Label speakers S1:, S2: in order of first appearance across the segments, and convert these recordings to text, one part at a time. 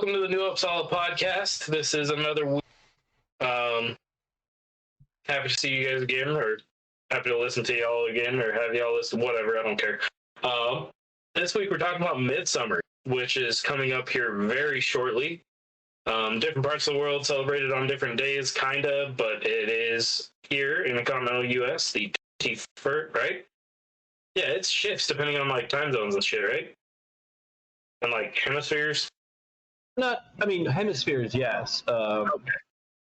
S1: welcome to the New Uppsala podcast. This is another week. Happy to see you guys again, or happy to listen to y'all again, or have y'all listen, whatever, I don't care. This week we're talking about Midsummer, which is coming up here very shortly. Different parts of the world celebrated on different days, kinda, but it is here in the continental U.S., the 21st, right? Yeah, it shifts depending on like time zones and shit, right? And like hemispheres.
S2: Hemispheres, yes.
S1: Okay.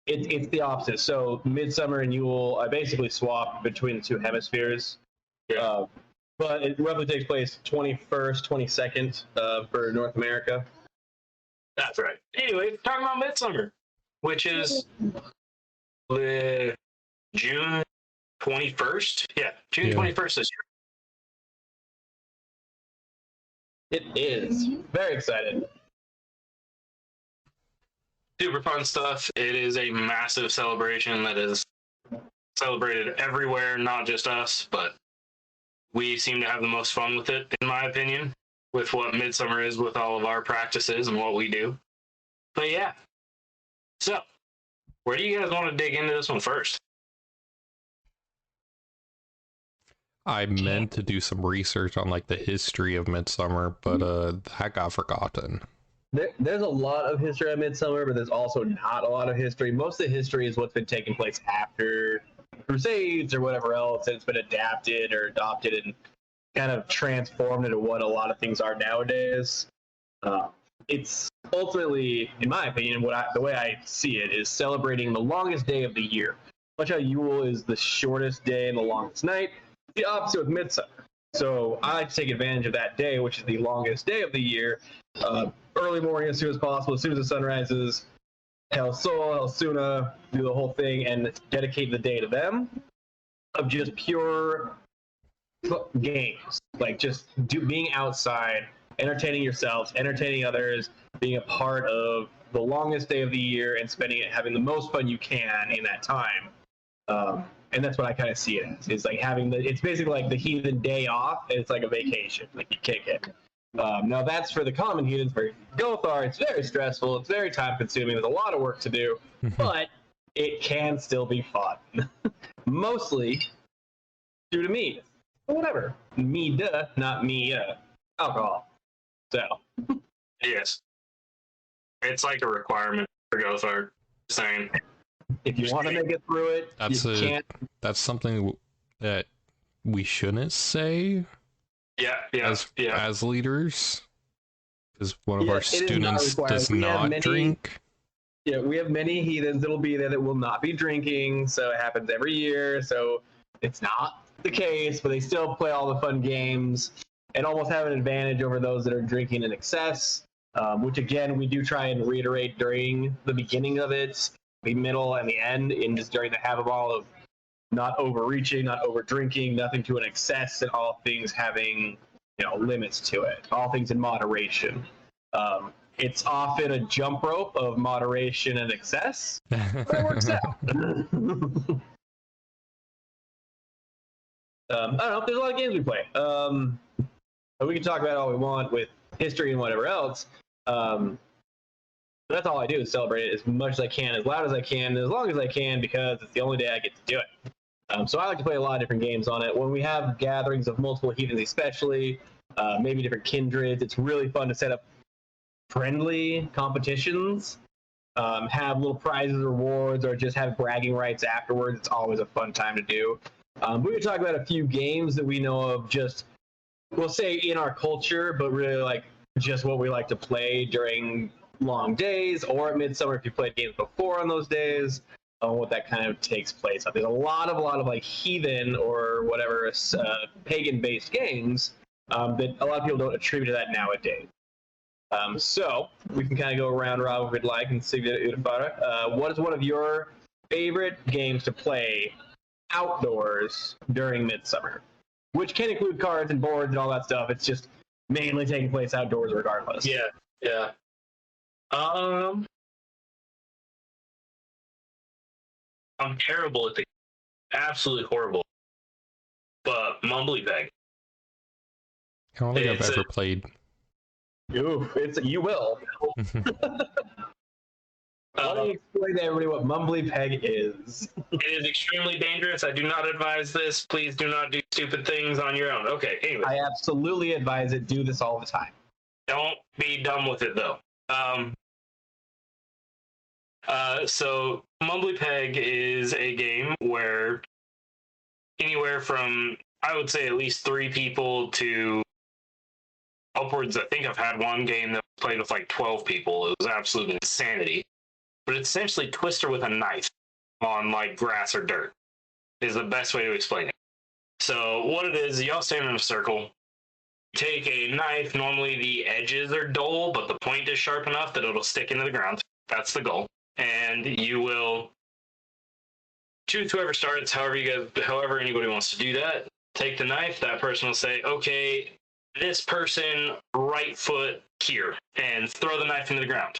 S2: It's the opposite. So Midsummer and Yule, I basically swap between the two hemispheres.
S1: Yeah.
S2: But it roughly takes place 21st, 22nd for North America.
S1: That's right. Anyway, talking about Midsummer, which is the June 21st. Yeah, June 21st this
S2: It is. Very excited.
S1: Super fun stuff. It is a massive celebration that is celebrated everywhere, not just us, but we seem to have the most fun with it, in my opinion, with what Midsummer is, with all of our practices and what we do. But yeah. So, where do you guys want to dig into this one first?
S3: I meant to do some research on like the history of Midsummer, but that got forgotten.
S2: There's a lot of history of Midsummer, but there's also not a lot of history. Most of the history is what's been taking place after Crusades or whatever else, and it's been adapted or adopted and kind of transformed into what a lot of things are nowadays. It's ultimately, in my opinion, the way I see it is celebrating the longest day of the year. Much how Yule is the shortest day and the longest night, the opposite with Midsummer. So I like to take advantage of that day, which is the longest day of the year. Early morning as soon as possible, as soon as the sun rises, Hel Sol, Hel Suna, do the whole thing and dedicate the day to them of just pure games. Like just being outside, entertaining yourselves, entertaining others, being a part of the longest day of the year and spending it, having the most fun you can in that time. And that's what I kind of see it as. It's like it's basically like the heathen day off, and it's like a vacation. Like you kick it. Now that's for the common heathens. For gothar, it's very stressful. It's very time consuming. There's a lot of work to do, but it can still be fun. Mostly due to me. Whatever. Me, not me, alcohol. So.
S1: Yes. It's like a requirement for gothar. Saying.
S2: If you want to make it through it, can't.
S3: That's something that we shouldn't say. As leaders, because one of our students does not drink.
S2: Yeah, we have many heathens that'll be there that will not be drinking, so it happens every year. So it's not the case, but they still play all the fun games and almost have an advantage over those that are drinking in excess. Which again, we do try and reiterate during the beginning of it, the middle, and the end, and just during the have-a-ball of not overreaching, not over drinking, nothing to an excess, and all things having, limits to it. All things in moderation. It's often a jump rope of moderation and excess, but it works out. I don't know. There's a lot of games we play. We can talk about all we want with history and whatever else. That's all I do is celebrate it as much as I can, as loud as I can, as long as I can, because it's the only day I get to do it. So I like to play a lot of different games on it. When we have gatherings of multiple heathens especially, maybe different kindreds, it's really fun to set up friendly competitions, have little prizes, rewards, or just have bragging rights afterwards. It's always a fun time to do. We could talk about a few games that we know of, just, we'll say in our culture, but really like just what we like to play during long days or at Midsummer if you played games before on those days. What that kind of takes place. There's a lot of like heathen or whatever pagan-based games that a lot of people don't attribute to that nowadays. So we can kind of go around Rob if we'd like and see what is one of your favorite games to play outdoors during Midsummer? Which can include cards and boards and all that stuff. It's just mainly taking place outdoors regardless.
S1: Yeah. I'm terrible at the absolutely horrible. But Mumbly Bag.
S3: I don't think I've ever played.
S2: Oof, you will. Let me explain to everybody what Mumbly Peg is.
S1: It is extremely dangerous. I do not advise this. Please do not do stupid things on your own. Okay, anyway.
S2: I absolutely advise it. Do this all the time.
S1: Don't be dumb with it, though. So Mumbly Peg is a game where anywhere from, I would say, at least 3 people to upwards. I think I've had one game that played with like 12 people. It was absolute insanity. But it's essentially Twister with a knife on like grass or dirt is the best way to explain it. So what it is, you all stand in a circle, take a knife. Normally the edges are dull, but the point is sharp enough that it'll stick into the ground. That's the goal. And you will choose whoever starts, however anybody wants to do that. Take the knife. That person will say, okay, this person, right foot here, and throw the knife into the ground.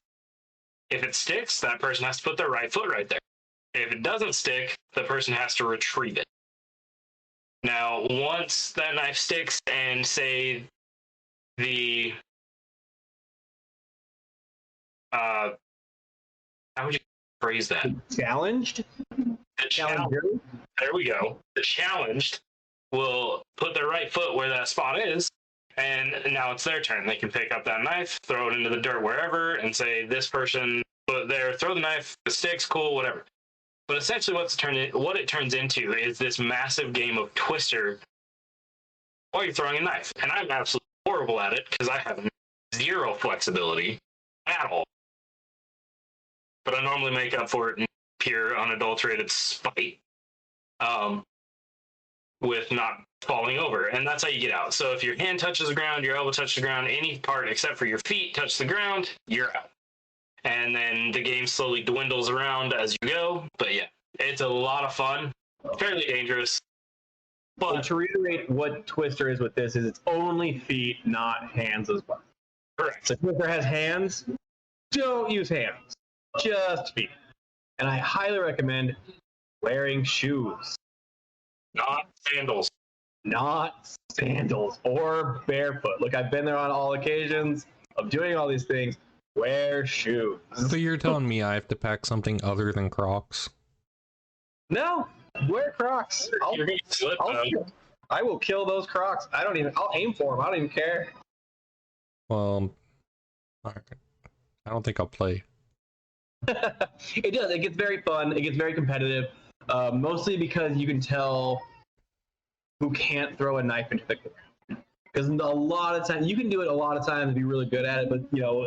S1: If it sticks, that person has to put their right foot right there. If it doesn't stick, the person has to retrieve it. Now, once that knife sticks and say the how would you phrase that?
S2: Challenged?
S1: There we go. The challenged will put their right foot where that spot is, and now it's their turn. They can pick up that knife, throw it into the dirt wherever, and say, this person put there, throw the knife, the sticks, cool, whatever. But essentially what it turns into is this massive game of Twister while you're throwing a knife. And I'm absolutely horrible at it because I have zero flexibility at all. But I normally make up for it in pure unadulterated spite with not falling over. And that's how you get out. So if your hand touches the ground, your elbow touches the ground, any part except for your feet touch the ground, you're out. And then the game slowly dwindles around as you go. But yeah, it's a lot of fun, fairly dangerous.
S2: But to reiterate what Twister is with this, is it's only feet, not hands as well.
S1: Correct.
S2: So Twister has hands, don't use hands, just feet. And I highly recommend wearing shoes.
S1: Not sandals.
S2: Not sandals or barefoot. Look, I've been there on all occasions of doing all these things. Wear shoes.
S3: So you're telling me I have to pack something other than Crocs?
S2: No, wear Crocs. I will kill those Crocs. I'll aim for them. I don't even care.
S3: Well, I don't think I'll play.
S2: It does. It gets very fun. It gets very competitive. Mostly because you can tell who can't throw a knife into the ground. Because a lot of times, you can do it a lot of times and be really good at it, but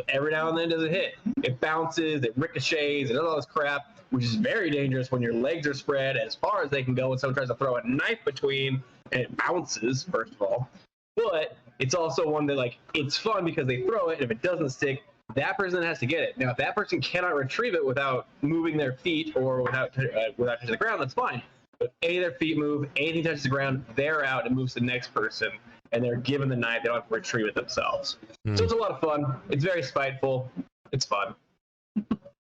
S2: every now and then does it hit. It bounces, it ricochets, it does all this crap, which is very dangerous when your legs are spread as far as they can go and someone tries to throw a knife between and it bounces, first of all. But it's also one that, it's fun because they throw it, and if it doesn't stick, that person has to get it. Now, if that person cannot retrieve it without moving their feet or without touching the ground, that's fine. But any of their feet move, anything touches the ground, they're out and moves to the next person, and they're given the knife. They don't have to retrieve it themselves. So it's a lot of fun. It's very spiteful. It's fun.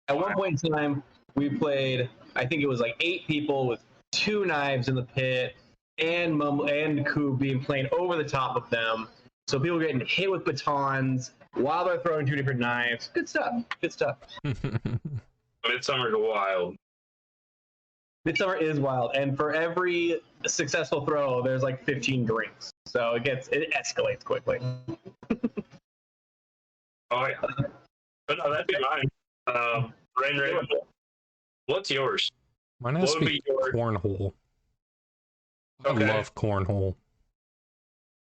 S2: At one point in time, we played, I think it was 8 people with 2 knives in the pit, and Coob being playing over the top of them. So people getting hit with batons while they're throwing 2 different knives. Good stuff. Good stuff.
S1: Midsummer's wild.
S2: Midsummer is wild, and for every successful throw, there's 15 drinks. So it escalates quickly.
S1: Oh yeah. But no, that'd be mine. Rain, what's yours?
S3: Mine has to be cornhole. Okay. I love cornhole.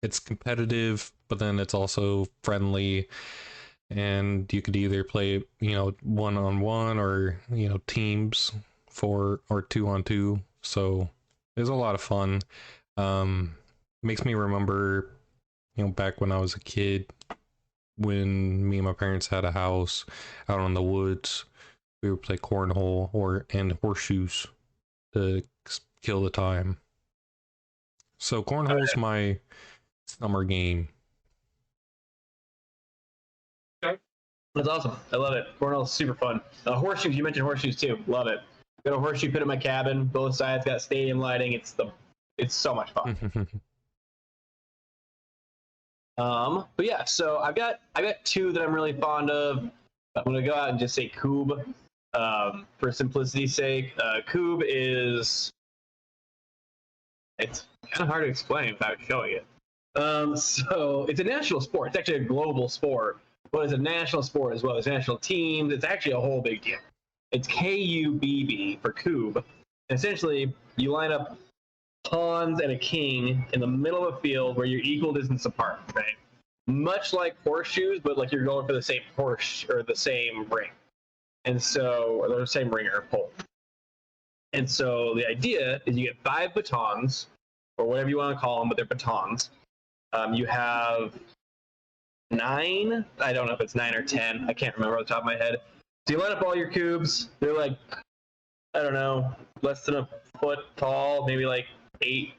S3: It's competitive, but then it's also friendly, and you could either play, one-on-one or, teams 4 or 2-on-2. So it's a lot of fun. Makes me remember, back when I was a kid, when me and my parents had a house out in the woods, we would play cornhole and horseshoes to kill the time. So cornhole's my summer game.
S2: Okay. That's awesome. I love it. Cornhole's super fun. Horseshoes, you mentioned horseshoes too. Love it. Got a horseshoe pit in my cabin. Both sides got stadium lighting. It's so much fun. But yeah, so I got two that I'm really fond of. I'm gonna go out and just say Coob, for simplicity's sake. Coob is, it's kind of hard to explain without showing it. So it's a national sport. It's actually a global sport, but it's a national sport as well. There's national teams. It's actually a whole big deal. It's KUBB for Coob. And essentially, you line up pawns and a king in the middle of a field where you're equal distance apart, right? Much like horseshoes, but like you're going for the same horse or the same ring. And so, or the same ring or pole. And so the idea is you get 5 batons, or whatever you want to call them, but they're batons. You have 9, I don't know if it's 9 or 10, I can't remember off the top of my head. So you line up all your cubes, they're like, I don't know, less than a foot tall, maybe like 8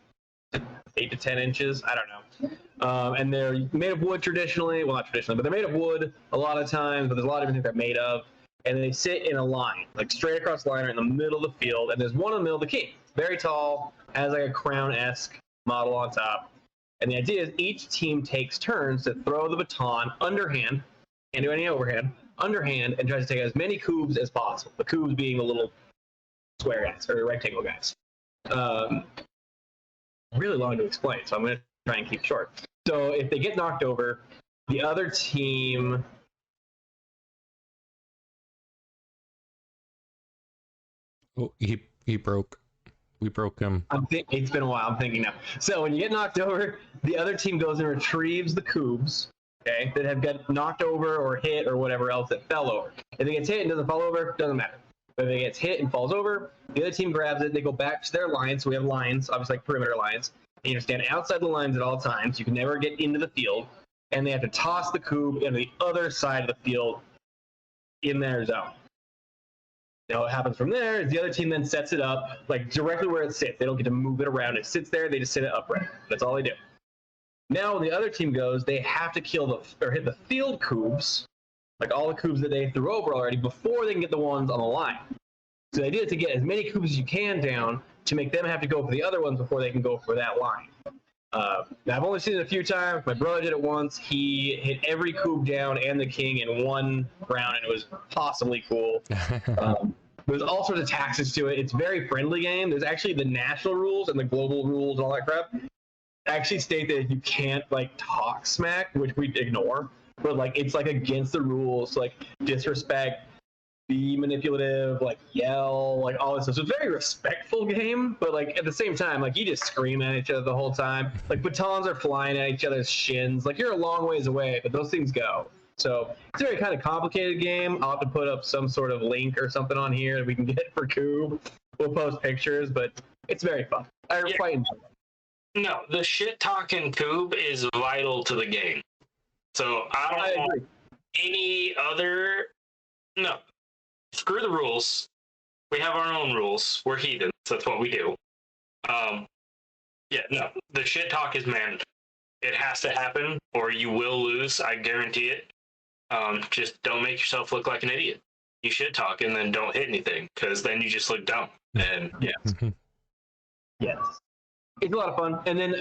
S2: to 10 inches, I don't know. And they're made of wood traditionally, well not traditionally, but they're made of wood a lot of times, but there's a lot of different things they're made of. And they sit in a line, like straight across the line, or in the middle of the field, and there's one in the middle of the king. Very tall, has like a crown-esque model on top. And the idea is each team takes turns to throw the baton underhand, can't do any overhand, underhand, and tries to take as many cubes as possible. The cubes being the little square guys, or rectangle guys. Really long to explain, so I'm going to try and keep it short. So if they get knocked over, the other team...
S3: Oh, he broke. We broke him.
S2: It's been a while. I'm thinking now. So when you get knocked over, the other team goes and retrieves the cubes, okay, that have got knocked over or hit or whatever else that fell over. If it gets hit and doesn't fall over, doesn't matter. But if it gets hit and falls over, the other team grabs it. They go back to their lines. So we have lines, obviously like perimeter lines. And you stand outside the lines at all times. You can never get into the field. And they have to toss the cube into the other side of the field in their zone. Now what happens from there is the other team then sets it up like directly where it sits. They don't get to move it around. It sits there. They just sit it upright. That's all they do. Now when the other team goes, they have to kill or hit the field cubes, like all the cubes that they threw over already, before they can get the ones on the line. So the idea is to get as many cubes as you can down to make them have to go for the other ones before they can go for that line. Now I've only seen it a few times. My brother did it once. He hit every cube down and the king in one round, and it was possibly cool. There's all sorts of taxes to it. It's a very friendly game. There's actually the national rules and the global rules and all that crap actually state that you can't like talk smack, which we ignore, but like it's like against the rules, like disrespect, be manipulative, like yell, like all this stuff. So it's a very respectful game, but like at the same time, like you just scream at each other the whole time. Like batons are flying at each other's shins. Like you're a long ways away, but those things go. So it's a very kind of complicated game. I'll have to put up some sort of link or something on here that we can get for Cube. We'll post pictures, but it's very fun. I quite enjoy it.
S1: No, the shit talking Cube is vital to the game. So I don't know any other. No. Screw the rules. We have our own rules. We're heathens. That's what we do. Yeah, no. The shit talk is mandatory. It has to happen, or you will lose. I guarantee it. Just don't make yourself look like an idiot. You shit talk and then don't hit anything, because then you just look dumb. And yeah.
S2: Yes. It's a lot of fun. And then,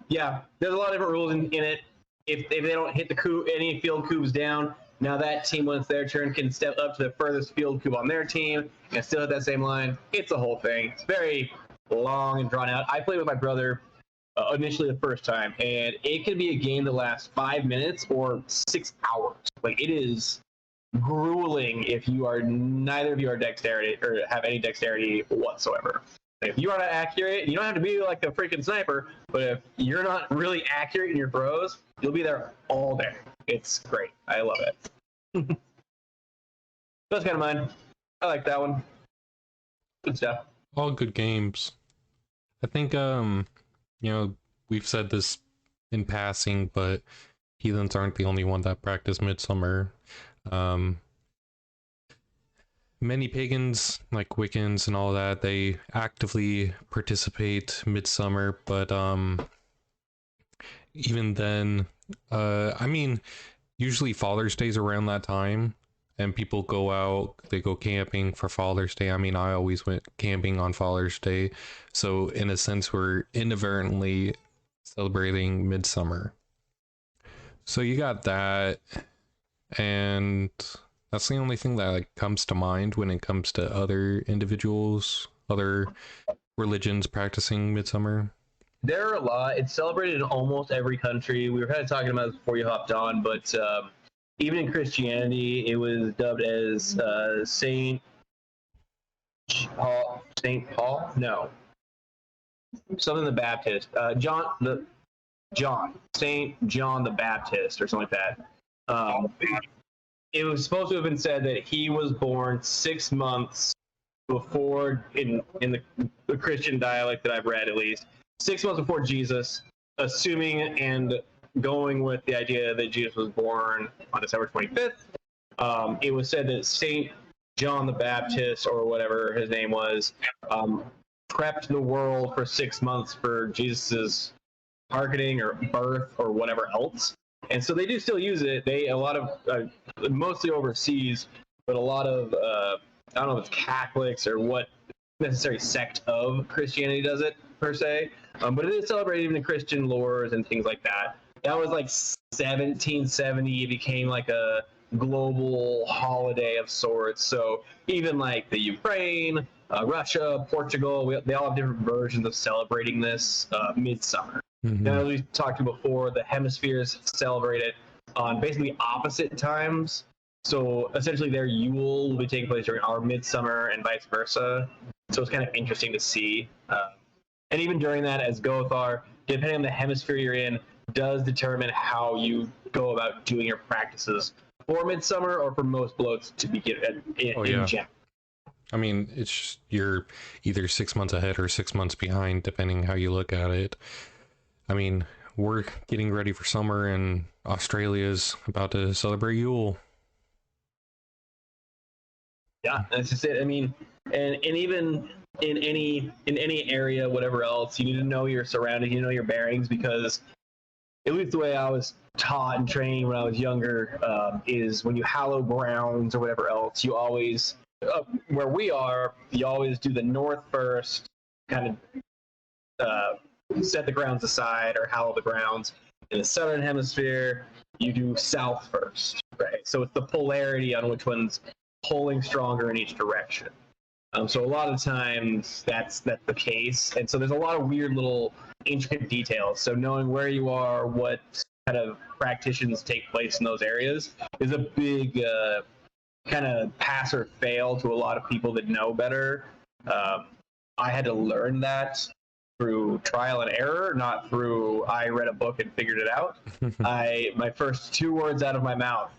S2: yeah, there's a lot of different rules in it. If they don't hit any field cubes down, now that team, when it's their turn, can step up to the furthest field cube on their team and still hit that same line. It's a whole thing. It's very long and drawn out. I played with my brother initially the first time, and it can be a game that lasts 5 minutes or 6 hours. Like, it is grueling if you are neither of you are dexterity or have any dexterity whatsoever. If you are not accurate, you don't have to be like the freaking sniper, but if you're not really accurate in your throws, you'll be there all day. It's great. I love it. That's kind of mine. I like that one. Good stuff.
S3: All good games. I think, we've said this in passing, but heathens aren't the only one that practice Midsummer. Many pagans, like Wiccans and all that, they actively participate Midsummer, but even then, usually Father's Day's around that time, and people go out, they go camping for Father's Day. I always went camping on Father's Day, so in a sense, we're inadvertently celebrating Midsummer. So you got that, and that's the only thing that like comes to mind when it comes to other individuals, other religions practicing Midsummer.
S2: There are a lot. It's celebrated in almost every country. We were kind of talking about this before you hopped on, but even in Christianity, it was dubbed as Saint Paul. Saint Paul? No, something the Baptist. Saint John the Baptist, or something like that. It was supposed to have been said that he was born 6 months before, in the Christian dialect that I've read at least, 6 months before Jesus, assuming and going with the idea that Jesus was born on December 25th. It was said that Saint John the Baptist, or whatever his name was, prepped the world for 6 months for Jesus's marketing or birth or whatever else. And so they do still use it. A lot of, mostly overseas, but a lot of, I don't know if it's Catholics or what necessary sect of Christianity does it per se, but it is celebrated even in Christian lores and things like that. That was like 1770. It became like a global holiday of sorts. So even like the Ukraine, Russia, Portugal, they all have different versions of celebrating this Midsummer.
S3: Mm-hmm.
S2: Now, as we talked before, the hemispheres celebrate it on basically opposite times. So essentially, their Yule will be taking place during our Midsummer and vice versa. So it's kind of interesting to see. And even during that, as Gothar, depending on the hemisphere you're in, does determine how you go about doing your practices for Midsummer or for most bloats to begin in general.
S3: I mean, it's you're either 6 months ahead or 6 months behind, depending how you look at it. I mean, we're getting ready for summer, and Australia's about to celebrate Yule.
S2: Yeah, that's just it. I mean, and even in any area, whatever else, you need to know your surroundings, you know your bearings, because at least the way I was taught and trained when I was younger is when you hallow grounds or whatever else, you always, where we are, you always do the north first, kind of set the grounds aside or hallow the grounds. In the southern hemisphere, you do south first, right? So it's the polarity on which one's pulling stronger in each direction. So a lot of times that's the case, and so there's a lot of weird little intricate details. So knowing where you are, what kind of practitions take place in those areas is a big kind of pass or fail to a lot of people that know better. I had to learn that through trial and error, not through I read a book and figured it out. My first 2 words out of my mouth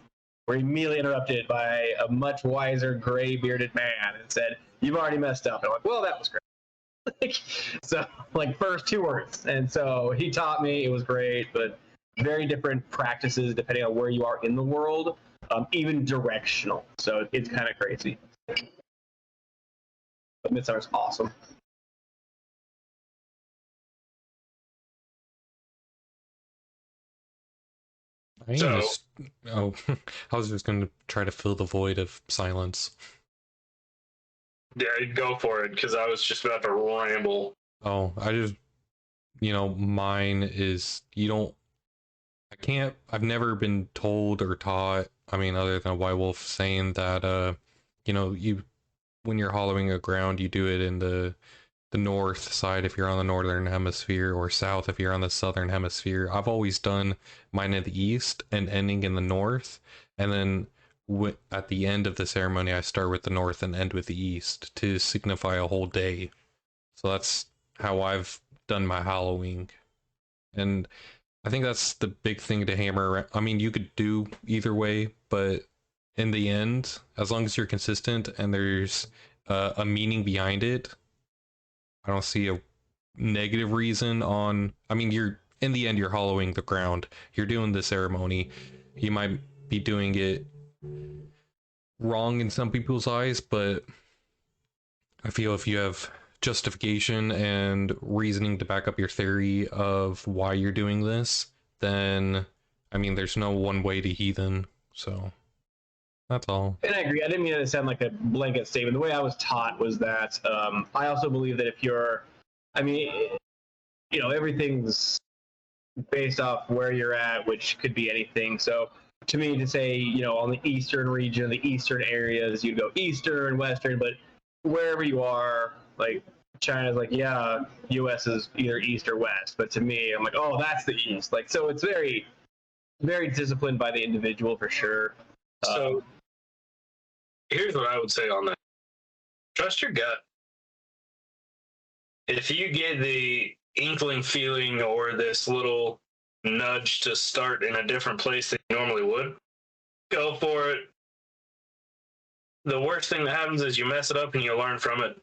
S2: were immediately interrupted by a much wiser, gray-bearded man and said, "You've already messed up." And I'm like, well, that was great. So, like, first 2 words. And so he taught me. It was great, but very different practices depending on where you are in the world, even directional. So it's kind of crazy. But Midsummer's awesome.
S3: I was just going to try to fill the void of silence.
S1: Yeah, go for it, because I was just about to ramble.
S3: Oh, I just, mine is, I've never been told or taught, I mean, other than a White Wolf saying that, when you're hollowing a ground, you do it in the north side if you're on the northern hemisphere, or south if you're on the southern hemisphere. I've always done mine in the east and ending in the north, and then at the end of the ceremony I start with the north and end with the east to signify a whole day. So that's how I've done my hallowing, and I think that's the big thing to hammer around. I mean, you could do either way, but in the end, as long as you're consistent and there's a meaning behind it, I don't see a negative reason on. I mean, in the end, you're hollowing the ground. You're doing the ceremony. You might be doing it wrong in some people's eyes, but I feel if you have justification and reasoning to back up your theory of why you're doing this, then, I mean, there's no one way to heathen. So that's all.
S2: And I agree. I didn't mean it to sound like a blanket statement. The way I was taught was that I also believe that if you're, I mean, everything's based off where you're at, which could be anything. So to me, to say, on the eastern region, the eastern areas, you go eastern, western, but wherever you are, like China's like, yeah, US is either east or west. But to me, I'm like, oh, that's the east. Like, so it's very, very disciplined by the individual for sure.
S1: So here's what I would say on that. Trust your gut. If you get the inkling feeling or this little nudge to start in a different place than you normally would, go for it. The worst thing that happens is you mess it up and you learn from it.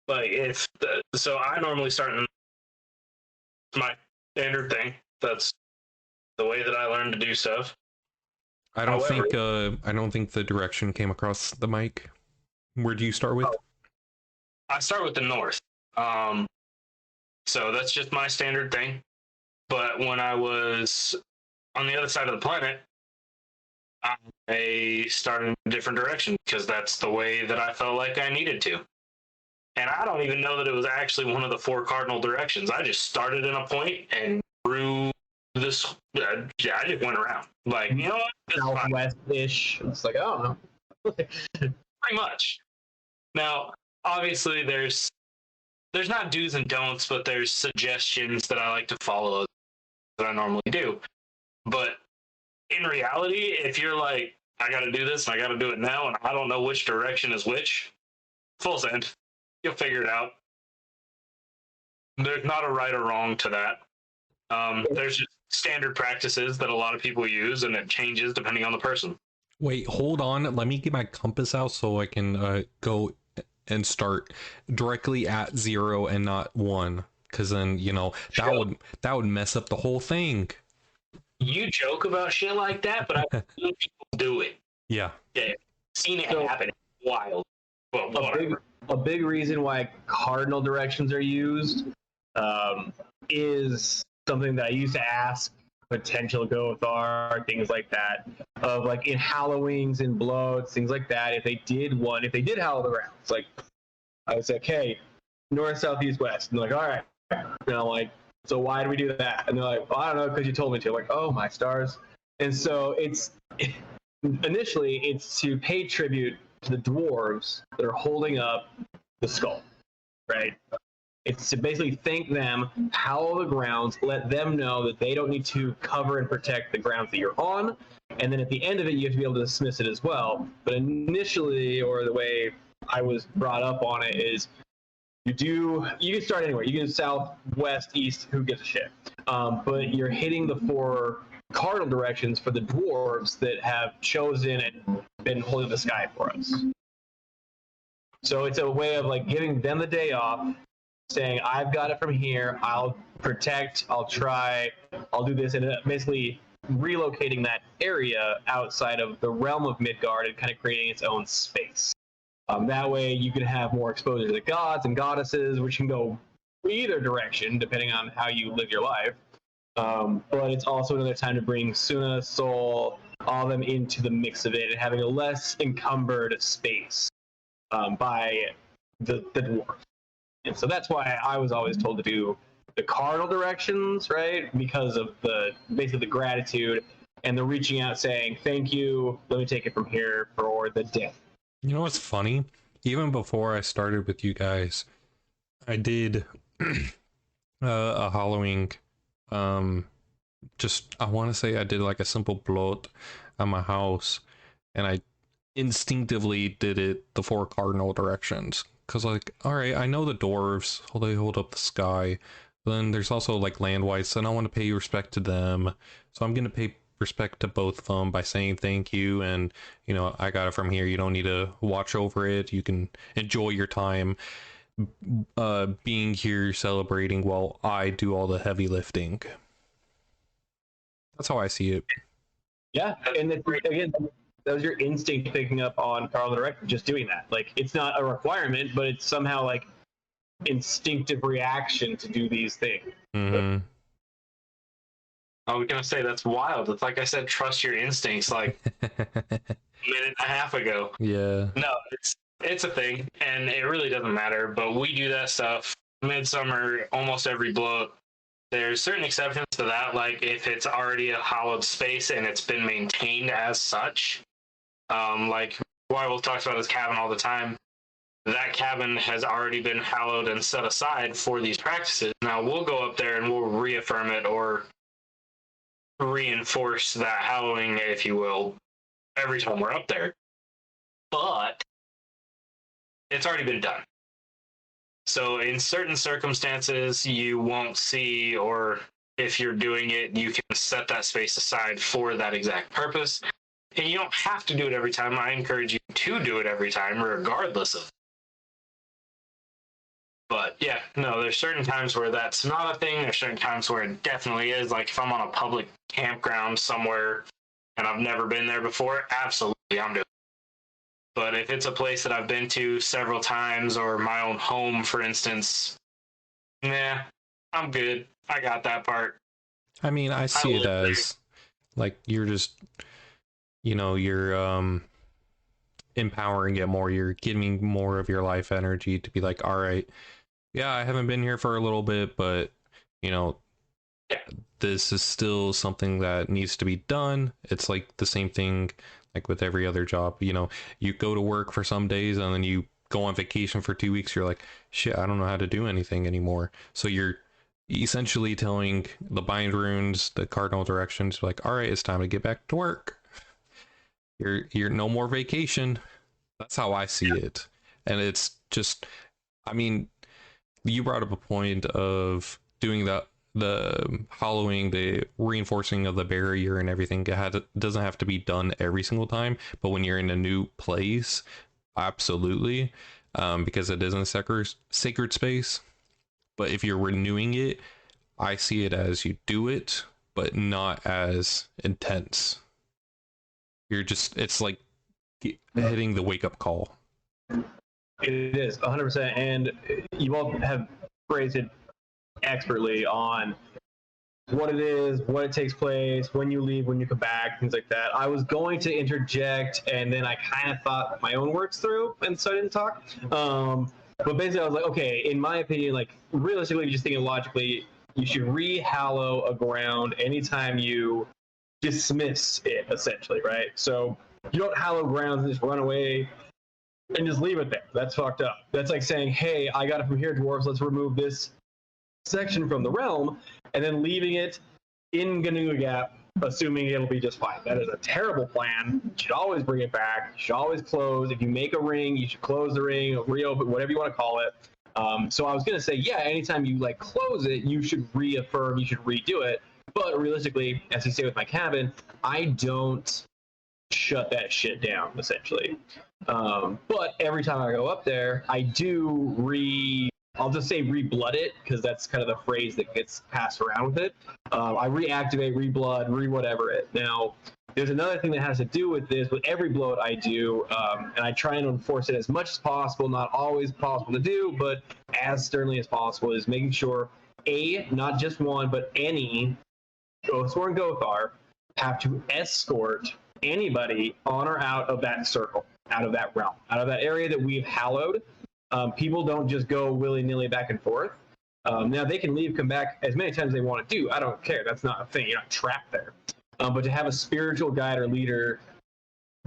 S1: Like, so I normally start in my standard thing. That's the way that I learn to do stuff.
S3: I don't think the direction came across the mic. Where do you start with?
S1: I start with the north. So that's just my standard thing. But when I was on the other side of the planet, I started in a different direction because that's the way that I felt like I needed to. And I don't even know that it was actually one of the 4 cardinal directions. I just started in a point and grew this. I just went around. Like, you know what?
S2: Southwest-ish. It's like, I don't know.
S1: Pretty much. Now, obviously, there's not do's and don'ts, but there's suggestions that I like to follow that I normally do. But in reality, if you're like, I got to do this and I got to do it now, and I don't know which direction is which, full send. You'll figure it out. There's not a right or wrong to that. There's just standard practices that a lot of people use, and it changes depending on the person.
S3: Wait, hold on. Let me get my compass out so I can go and start directly at 0 and not 1, because then that would mess up the whole thing.
S1: You joke about shit like that, but I've seen people do it.
S3: Yeah,
S1: seen it happen. It's wild, but whatever.
S2: A big reason why cardinal directions are used is something that I used to ask potential gothar, things like that, of like in Halloween's and bloats, things like that. If they did hallow the grounds, like I would say, okay, north, south, east, west, and they're like, all right, and I'm like, so why do we do that? And they're like, well, I don't know, because you told me to. I'm like, oh my stars. And so initially it's to pay tribute to the dwarves that are holding up the skull, right? It's to basically thank them, hallow the grounds, let them know that they don't need to cover and protect the grounds that you're on, and then at the end of it, you have to be able to dismiss it as well. But initially, or the way I was brought up on it, is you can start anywhere. You can do south, west, east, who gives a shit. But you're hitting the 4 cardinal directions for the dwarves that have chosen and been holding the sky for us. So it's a way of like giving them the day off, saying, I've got it from here, I'll protect, I'll try, I'll do this, and basically relocating that area outside of the realm of Midgard and kind of creating its own space. That way you can have more exposure to the gods and goddesses, which can go either direction depending on how you live your life. But it's also another time to bring Suna, Sol, all of them into the mix of it and having a less encumbered space by the dwarf. And so that's why I was always told to do the cardinal directions, right? Because of basically the gratitude and the reaching out saying, thank you, let me take it from here for the day.
S3: You know what's funny? Even before I started with you guys, I did a Halloween. I want to say I did like a simple bloat at my house, and I instinctively did it the 4 cardinal directions. Because, like, alright, I know the dwarves, they hold up the sky. But then there's also, like, land wights, and I want to pay respect to them. So I'm going to pay respect to both of them by saying thank you, and, I got it from here. You don't need to watch over it. You can enjoy your time being here celebrating while I do all the heavy lifting. That's how I see it.
S2: Yeah, and again, that was your instinct picking up on Carl the Director, just doing that. Like, it's not a requirement, but it's somehow like instinctive reaction to do these things.
S3: Mm-hmm.
S1: I was gonna say that's wild. It's like I said, trust your instincts. Like a minute and a half ago.
S3: Yeah.
S1: No, it's a thing, and it really doesn't matter. But we do that stuff. Midsummer, almost every bloat. There's certain exceptions to that, like if it's already a hallowed space and it's been maintained as such. Like Wyville talks about his cabin all the time. That cabin has already been hallowed and set aside for these practices. Now we'll go up there and we'll reaffirm it or reinforce that hallowing, if you will, every time we're up there. But it's already been done. So in certain circumstances, you won't see, or if you're doing it, you can set that space aside for that exact purpose. And you don't have to do it every time. I encourage you to do it every time, regardless of. But yeah, no, there's certain times where that's not a thing. There's certain times where it definitely is. Like if I'm on a public campground somewhere and I've never been there before, absolutely, I'm doing it. But if it's a place that I've been to several times or my own home, for instance, nah, I'm good. I got that part.
S3: I mean, I see it as like you're just, you're empowering it more. You're giving more of your life energy to be like, all right, yeah, I haven't been here for a little bit, but this is still something that needs to be done. It's like the same thing like with every other job. You go to work for some days and then you go on vacation for 2 weeks. You're like, shit, I don't know how to do anything anymore. So you're essentially telling the bind runes, the cardinal directions, like, all right, it's time to get back to work. You're no more vacation. That's how I see it. And it's just, I mean, you brought up a point of doing the hollowing, the reinforcing of the barrier and everything. It doesn't have to be done every single time, but when you're in a new place, absolutely, because it is in a sacred space. But if you're renewing it, I see it as you do it, but not as intense. It's like hitting the wake-up call.
S2: It is 100%, and you all have phrased it expertly on what it is, what it takes place, when you leave, when you come back, things like that. I was going to interject, and then I kind of thought my own words through, and so I didn't talk. But basically, I was like, okay, in my opinion, like realistically, just thinking logically, you should re-hallow a ground anytime you dismiss it, essentially, right? So you don't hallow grounds and just run away and just leave it there. That's fucked up. That's like saying, hey, I got it from here, dwarves, let's remove this section from the realm, and then leaving it in Ganuga Gap, assuming it'll be just fine. That is a terrible plan. You should always bring it back. You should always close. If you make a ring, you should close the ring, reopen, whatever you want to call it. So I was going to say, yeah, anytime you like close it, you should reaffirm, you should redo it. But realistically, as you say with my cabin, I don't shut that shit down, essentially. But every time I go up there, I do I'll just say re-blood it, because that's kind of the phrase that gets passed around with it. I reactivate, re-blood, re-whatever it. Now, there's another thing that has to do with this. With every bloat I do, and I try and enforce it as much as possible, not always possible to do, but as sternly as possible, is making sure, not just one, but any Oathsworn Gothar have to escort anybody on or out of that circle, out of that realm, out of that area that we've hallowed. People don't just go willy-nilly back and forth. Now, they can leave, come back as many times as they want to do. I don't care. That's not a thing. You're not trapped there. But to have a spiritual guide or leader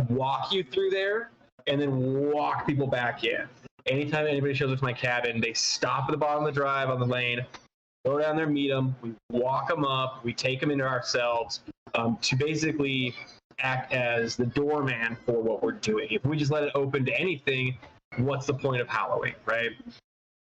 S2: walk you through there and then walk people back in. Anytime anybody shows up to my cabin, they stop at the bottom of the drive on the lane, go down there, meet them, we walk them up, we take them into ourselves to basically act as the doorman for what we're doing. If we just let it open to anything, what's the point of hallowing, right?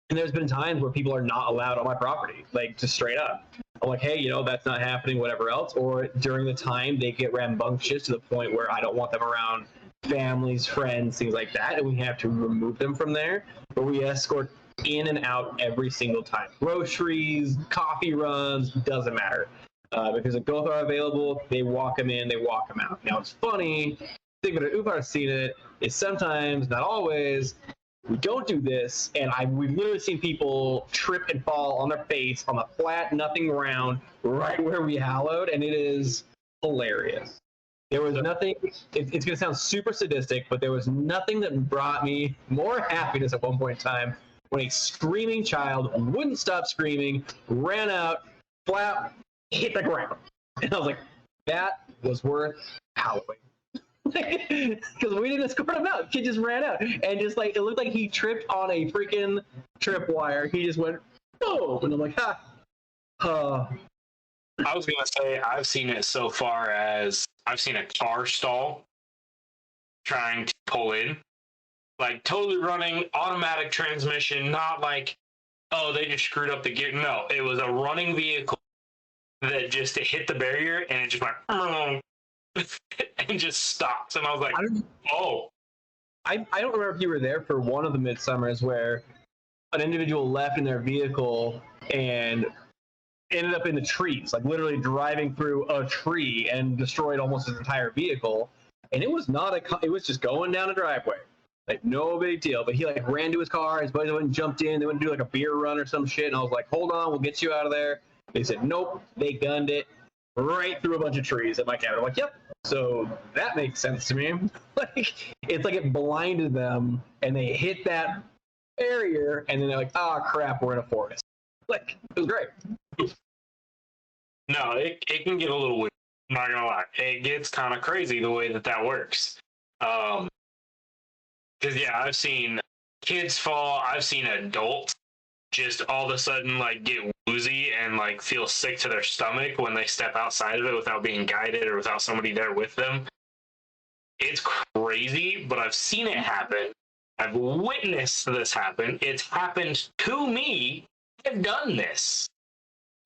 S2: And there's been times where people are not allowed on my property, like just straight up. I'm like, hey, that's not happening, whatever else. Or during the time they get rambunctious to the point where I don't want them around families, friends, things like that, and we have to remove them from there. But we escort in and out every single time. Groceries, coffee runs, doesn't matter. If there's a Gothar available, they walk them in, they walk them out. Now it's funny, I think that Upar's seen it, is sometimes, not always, we don't do this, and we've literally seen people trip and fall on their face on the flat, nothing round, right where we hallowed, and it is hilarious. There was nothing, it's going to sound super sadistic, but there was nothing that brought me more happiness at one point in time when a screaming child wouldn't stop screaming, ran out, flap, hit the ground. And I was like, that was worth howling. Because we didn't escort him out. The kid just ran out. And just like, it looked like he tripped on a freaking tripwire. He just went, oh, and I'm like, ha.
S1: I was going to say, I've seen it so far as I've seen a car stall trying to pull in. Like, totally running, automatic transmission, not like, oh, they just screwed up the gear. No, it was a running vehicle that just hit the barrier and it just went, and just stops. And I was like, oh.
S2: I don't remember if you were there for one of the Midsummers where an individual left in their vehicle and ended up in the trees, like literally driving through a tree and destroyed almost his entire vehicle. And it was not it was just going down a driveway. Like, no big deal. But he like ran to his car, his buddies went and jumped in, they went to do like a beer run or some shit, and I was like, hold on, we'll get you out of there. They said, nope, they gunned it right through a bunch of trees at my cabin. I'm like, yep. So that makes sense to me. Like, it's like it blinded them and they hit that barrier and then they're like, oh crap, we're in a forest. Like, it was great.
S1: No, it can get a little weird. I'm not gonna lie. It gets kind of crazy the way that works. Because, yeah, I've seen kids fall. I've seen adults just all of a sudden, like, get woozy and, like, feel sick to their stomach when they step outside of it without being guided or without somebody there with them. It's crazy, but I've seen it happen. I've witnessed this happen. It's happened to me. I've done this.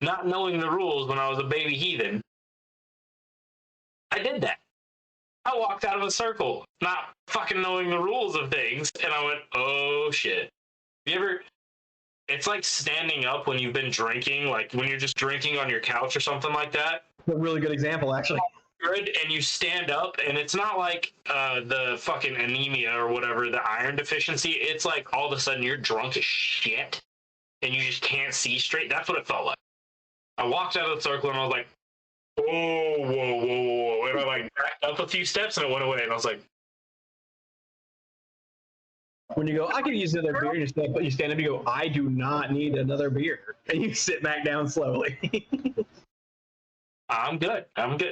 S1: Not knowing the rules when I was a baby heathen. I did that. I walked out of a circle, not fucking knowing the rules of things, and I went, oh shit. You ever... It's like standing up when you've been drinking, like when you're just drinking on your couch or something like that.
S2: A really good example, actually.
S1: Good, and you stand up, and it's not like the fucking anemia or whatever, the iron deficiency. It's like all of a sudden you're drunk as shit, and you just can't see straight. That's what it felt like. I walked out of the circle, and I was like, whoa, whoa, whoa, whoa. And I like backed up a few steps, and it went away, and I was like,
S2: when you go, I could use another beer, you stand up, you go, I do not need another beer. And you sit back down slowly.
S1: I'm good.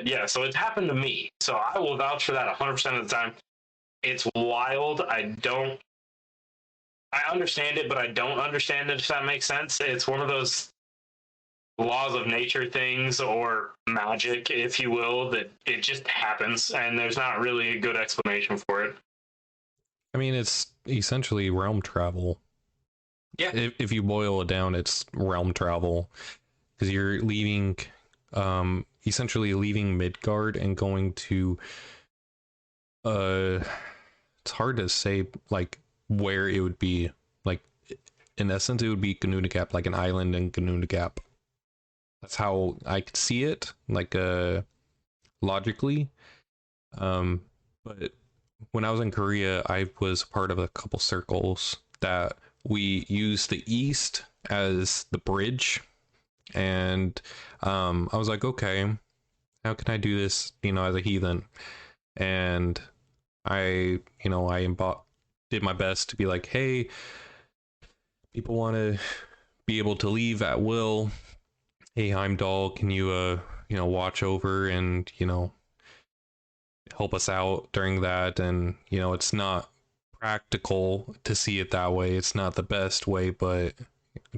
S1: Yeah, so it's happened to me. So I will vouch for that 100% of the time. It's wild. I understand it, but I don't understand it, if that makes sense. It's one of those laws of nature things, or magic, if you will, that it just happens, and there's not really a good explanation for it.
S3: I mean, it's essentially realm travel.
S1: Yeah.
S3: If you boil it down, it's realm travel. Because you're leaving, essentially leaving Midgard and going to, it's hard to say, like, where it would be. Like, in essence, it would be Ganundagap, like an island in Ganundagap. That's how I could see it, like, logically. But when I was in Korea, I was part of a couple circles that we used the east as the bridge. And I was like, okay, how can I do this, as a heathen? And I did my best to be like, hey, people want to be able to leave at will. Hey, Heimdall, can you, watch over and, help us out during that? And, it's not practical to see it that way. It's not the best way, but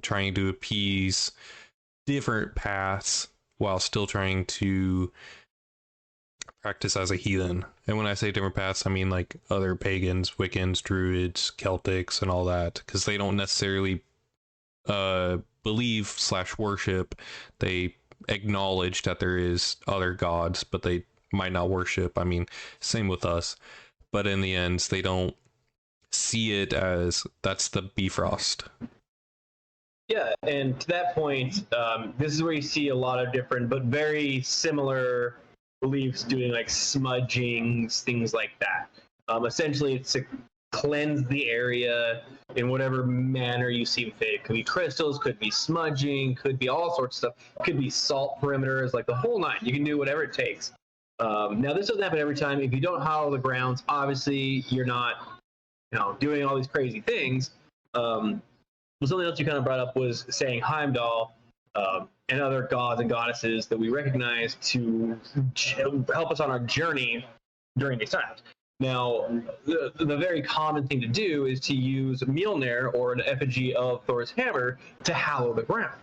S3: trying to appease different paths while still trying to practice as a heathen. And when I say different paths, I mean like other pagans, Wiccans, Druids, Celtics, and all that, because they don't necessarily believe/worship. They acknowledge that there is other gods, but they might not worship. I mean, same with us. But in the end, they don't see it as that's the Bifrost.
S2: Yeah, and to that point, this is where you see a lot of different but very similar beliefs doing like smudgings, things like that. Essentially, it's to cleanse the area in whatever manner you see fit. It could be crystals, could be smudging, could be all sorts of stuff. Could be salt perimeters, like the whole nine. You can do whatever it takes. Now, this doesn't happen every time. If you don't hollow the grounds, obviously you're not, doing all these crazy things. Something else you kind of brought up was saying Heimdall. and other gods and goddesses that we recognize to help us on our journey during these times. Now, the very common thing to do is to use Mjolnir, or an effigy of Thor's hammer, to hallow the ground.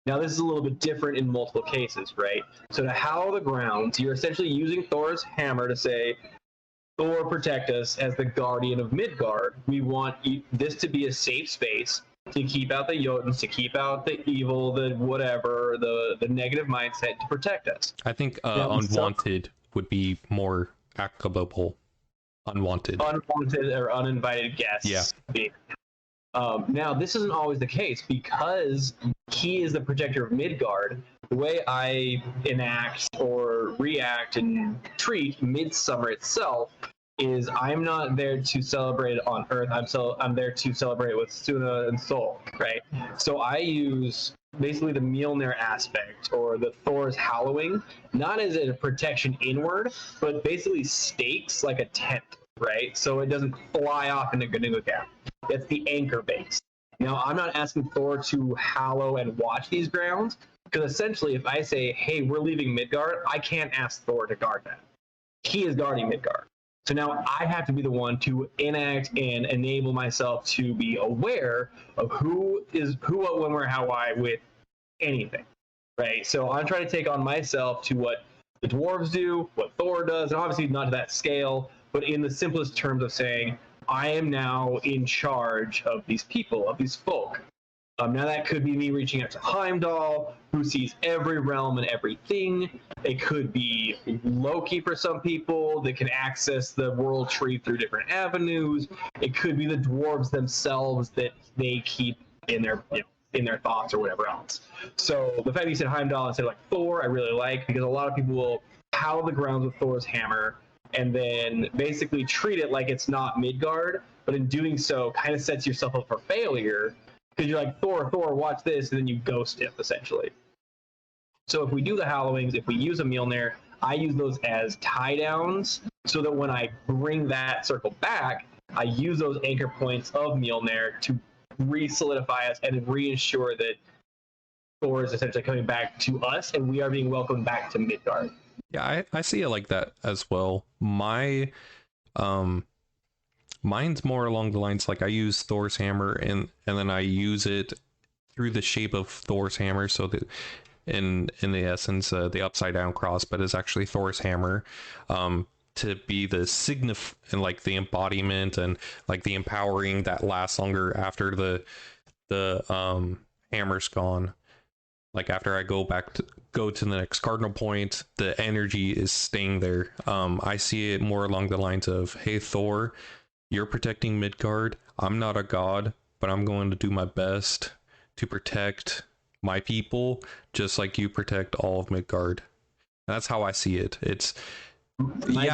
S2: Now, this is a little bit different in multiple cases, right? So to hallow the grounds, you're essentially using Thor's hammer to say, Thor, protect us as the guardian of Midgard. We want this to be a safe space to keep out the Jotuns, to keep out the evil, the whatever, the negative mindset, to protect us.
S3: I think unwanted would be more applicable. Unwanted
S2: or uninvited guests.
S3: Yeah.
S2: Now, this isn't always the case because he is the protector of Midgard. The way I enact or react and treat Midsummer itself is I'm not there to celebrate it on Earth. I'm there to celebrate it with Suna and Sol, right? So I use basically the Mjolnir aspect, or the Thor's hallowing, not as a protection inward, but basically stakes like a tent, right? So it doesn't fly off into Gnugga. It's the anchor base. Now, I'm not asking Thor to hallow and watch these grounds, because essentially if I say, hey, we're leaving Midgard, I can't ask Thor to guard that. He is guarding Midgard. So now I have to be the one to enact and enable myself to be aware of who, what, when, where, how, why with anything, right? So I'm trying to take on myself to what the dwarves do, what Thor does, and obviously not to that scale, but in the simplest terms of saying, I am now in charge of these people, of these folk. Now that could be me reaching out to Heimdall, who sees every realm and everything. It could be Loki for some people that can access the world tree through different avenues. It could be the dwarves themselves that they keep in their, in their thoughts or whatever else. So the fact that you said Heimdall instead of like Thor, I really like, because a lot of people will hallow the grounds with Thor's hammer and then basically treat it like it's not Midgard, but in doing so kind of sets yourself up for failure, because you're like, Thor, watch this, and then you ghost him, essentially. So if we do the hallowings, if we use a Mjolnir, I use those as tie-downs, so that when I bring that circle back, I use those anchor points of Mjolnir to re-solidify us and reassure that Thor is essentially coming back to us, and we are being welcomed back to Midgard.
S3: Yeah, I see it like that as well. Mine's more along the lines like I use Thor's hammer and then I use it through the shape of Thor's hammer, so that in the essence the upside down cross, but it's actually Thor's hammer, to be the and like the embodiment and like the empowering that lasts longer after the hammer's gone. Like after I go to the next cardinal point, the energy is staying there. I see it more along the lines of, hey Thor, you're protecting Midgard. I'm not a god, but I'm going to do my best to protect my people, just like you protect all of Midgard. That's how I see it. It's like,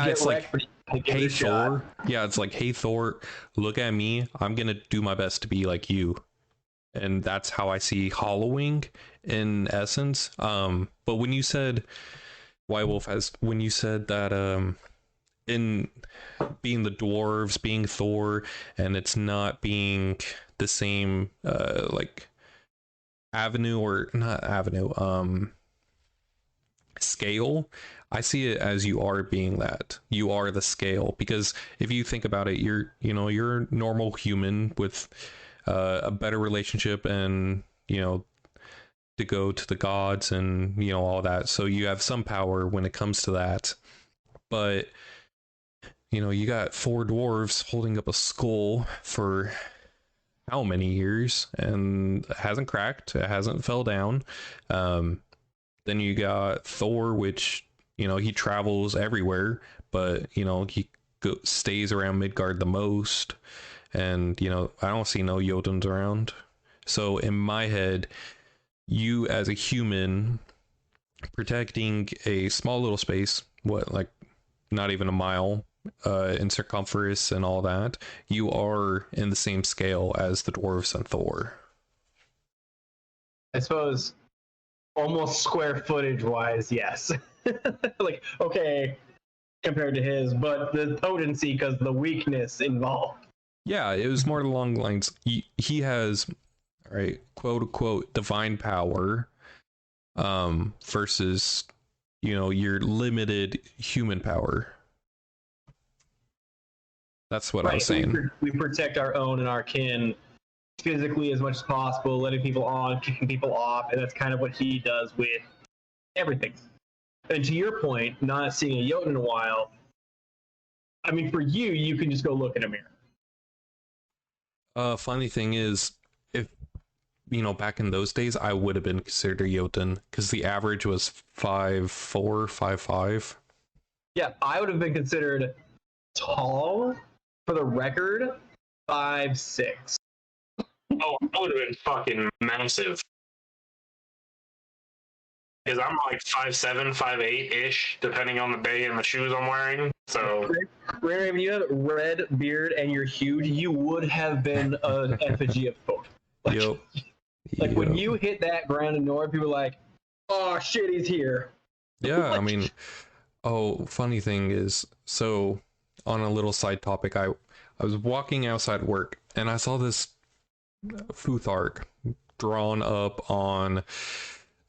S3: hey Thor. Yeah, it's like, hey Thor, look at me. I'm gonna do my best to be like you. And that's how I see hollowing in essence. But when you said White Wolf, when you said that in being the dwarves, being Thor, and it's not being the same like avenue, or not avenue, scale, I see it as you are being that. You are the scale, because if you think about it, you're a normal human with a better relationship and to go to the gods and all that, so you have some power when it comes to that. But you got 4 dwarves holding up a skull for how many years, and it hasn't cracked, it hasn't fell down. Then you got Thor, which he travels everywhere, but he stays around Midgard the most, and I don't see no Jotuns around. So in my head, you as a human protecting a small little space, like not even a mile in circumference and all that, you are in the same scale as the dwarves and Thor.
S2: I suppose almost square footage wise, yes. Like, okay, compared to his, but the potency, because the weakness involved.
S3: Yeah, it was more along the lines, he has, right, quote unquote, divine power, versus, your limited human power. That's what I was saying.
S2: We protect our own and our kin physically as much as possible, letting people on, kicking people off, and that's kind of what he does with everything. And to your point, not seeing a Jotun in a while, I mean, for you, you can just go look in a mirror.
S3: Funny thing is, if back in those days, I would have been considered a Jotun because the average was 5'4", 5'5".
S2: Yeah, I would have been considered tall. For the record, 5'6".
S1: Oh, I would have been fucking massive. Because I'm like 5'7", 5'8" depending on the day and the shoes I'm wearing. So,
S2: Raven, you have red beard and you're huge. You would have been an effigy of Thor. Like when you hit that ground in North, people are like, "Oh shit, he's here."
S3: Yeah, I mean, funny thing is, so on a little side topic, I was walking outside work and I saw this Futhark drawn up on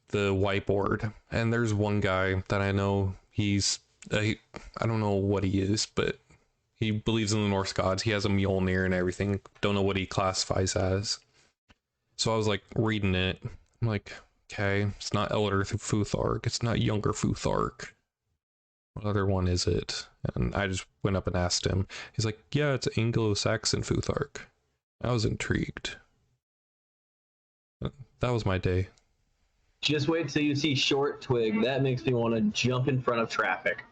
S3: the whiteboard, and there's one guy that I know, he's I don't know what he is, but he believes in the Norse gods. He has a Mjolnir and everything. Don't know what he classifies as. So I was like reading it. I'm like, okay, it's not Elder Futhark, it's not Younger Futhark. What other one is it? And I just went up and asked him. He's like, yeah, it's Anglo-Saxon Futhark. I was intrigued. That was my day.
S2: Just wait till you see Short Twig. That makes me want to jump in front of traffic.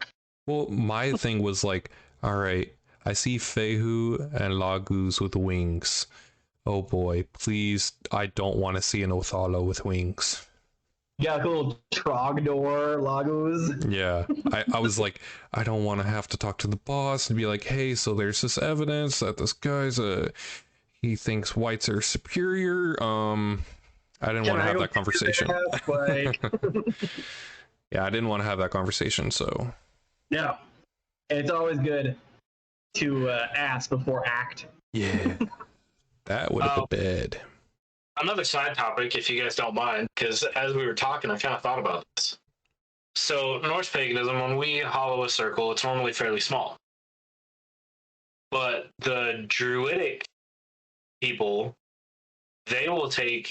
S3: Well, my thing was like, all right, I see Fehu and Lagus with wings. Oh boy, please, I don't want to see an Othala with wings.
S2: Yeah, like a little Trogdor Lagus.
S3: Yeah, I was like, I don't want to have to talk to the boss and be like, hey, so there's this evidence that this guy's he thinks whites are superior. I didn't want to have that conversation. Yeah, I didn't want to have that conversation, so.
S2: No. And it's always good to ask before act.
S3: Yeah. That would have been bad.
S1: Another side topic, if you guys don't mind, because as we were talking, I kind of thought about this. So, Norse paganism, when we hollow a circle, it's normally fairly small. But the Druidic people, they will take,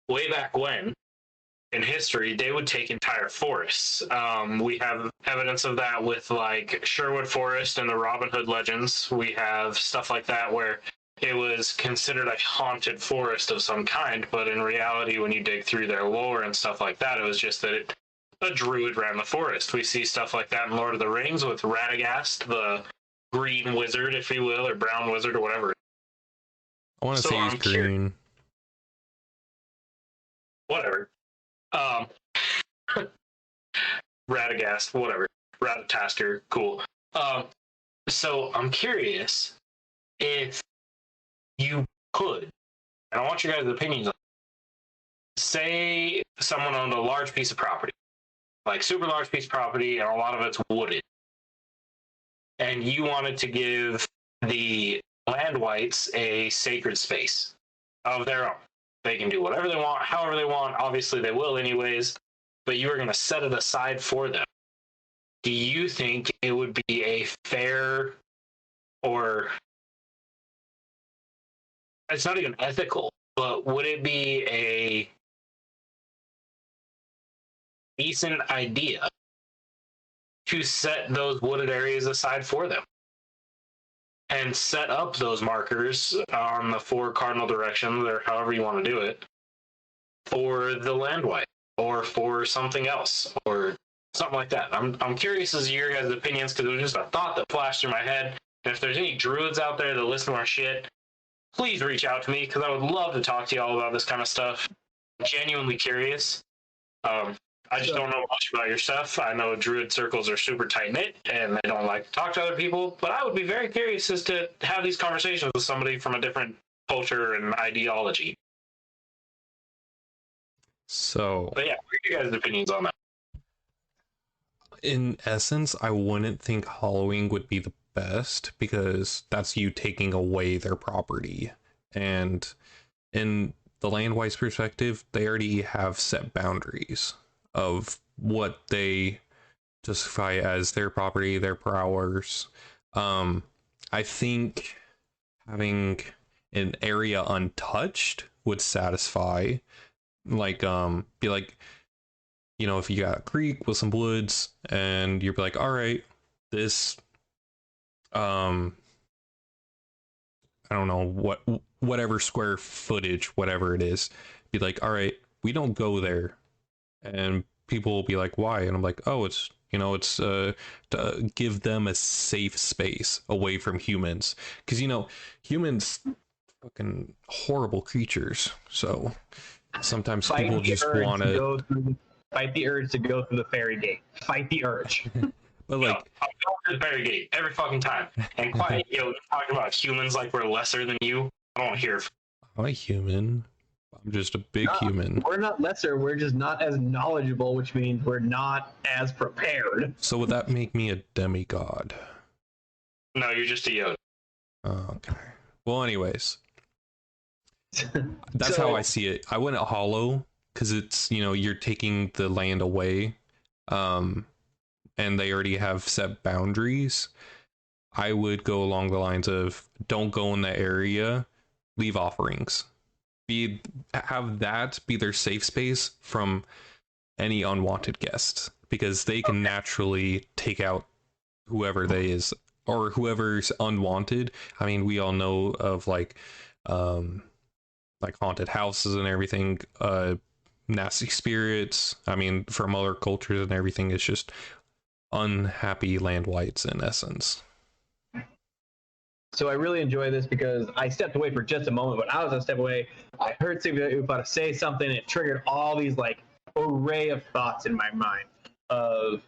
S1: way back when, in history, they would take entire forests. We have evidence of that with like Sherwood Forest and the Robin Hood legends. We have stuff like that where it was considered a haunted forest of some kind, but in reality, when you dig through their lore and stuff like that, it was just that a druid ran the forest. We see stuff like that in Lord of the Rings with Radagast, the green wizard, if you will, or brown wizard, or whatever.
S3: I want to say he's green.
S1: Whatever. Radagast, whatever. Radatasker, cool. So I'm curious if you could, and I want your guys' opinions on it. Say someone owned a large piece of property, like super large piece of property, and a lot of it's wooded, and you wanted to give the land whites a sacred space of their own. They can do whatever they want, however they want. Obviously, they will anyways, but you are going to set it aside for them. Do you think it would be a fair, or it's not even ethical, but would it be a decent idea to set those wooded areas aside for them and set up those markers on the 4 cardinal directions, or however you want to do it, for the land white or for something else or something like that? I'm curious as to your guys' opinions, because it was just a thought that flashed through my head. And if there's any druids out there that listen to our shit, please reach out to me, because I would love to talk to y'all about this kind of stuff. I'm genuinely curious. I just don't know much about your stuff. I know druid circles are super tight-knit, and they don't like to talk to other people, but I would be very curious as to have these conversations with somebody from a different culture and ideology.
S3: So,
S1: but yeah, what are your guys' opinions on that?
S3: In essence, I wouldn't think hollowing would be the best, because that's you taking away their property. And in the land-wise perspective, they already have set boundaries of what they justify as their property, their powers. I think having an area untouched would satisfy, like, be like, you know, if you got a creek with some woods and you're like, all right, this, I don't know, whatever square footage, whatever it is, be like, all right, we don't go there. And people will be like, why? And I'm like, oh, it's, you know, it's to give them a safe space away from humans. Because, you know, humans, fucking horrible creatures. So sometimes people just want to
S2: fight the urge to go through the fairy gate. Fight the urge.
S3: But like,
S1: I'll go through the fairy gate every fucking time. And quiet, you're talking about humans like we're lesser than you. I don't hear.
S3: I'm a human. I'm just a big human.
S2: We're not lesser. We're just not as knowledgeable, which means we're not as prepared.
S3: So would that make me a demigod?
S1: No, you're just a Yoda.
S3: Oh, okay. Well, anyways, that's how I see it. I went hollow because it's, you know, you're taking the land away, and they already have set boundaries. I would go along the lines of don't go in the area, leave offerings. Have that be their safe space from any unwanted guests, because they can naturally take out whoever they is or whoever's unwanted. I mean, we all know of like haunted houses and everything, nasty spirits. I mean, from other cultures and everything, it's just unhappy land wights in essence.
S2: So I really enjoy this because I stepped away for just a moment. When I was a step away, I heard Upa say something. It triggered all these like array of thoughts in my mind of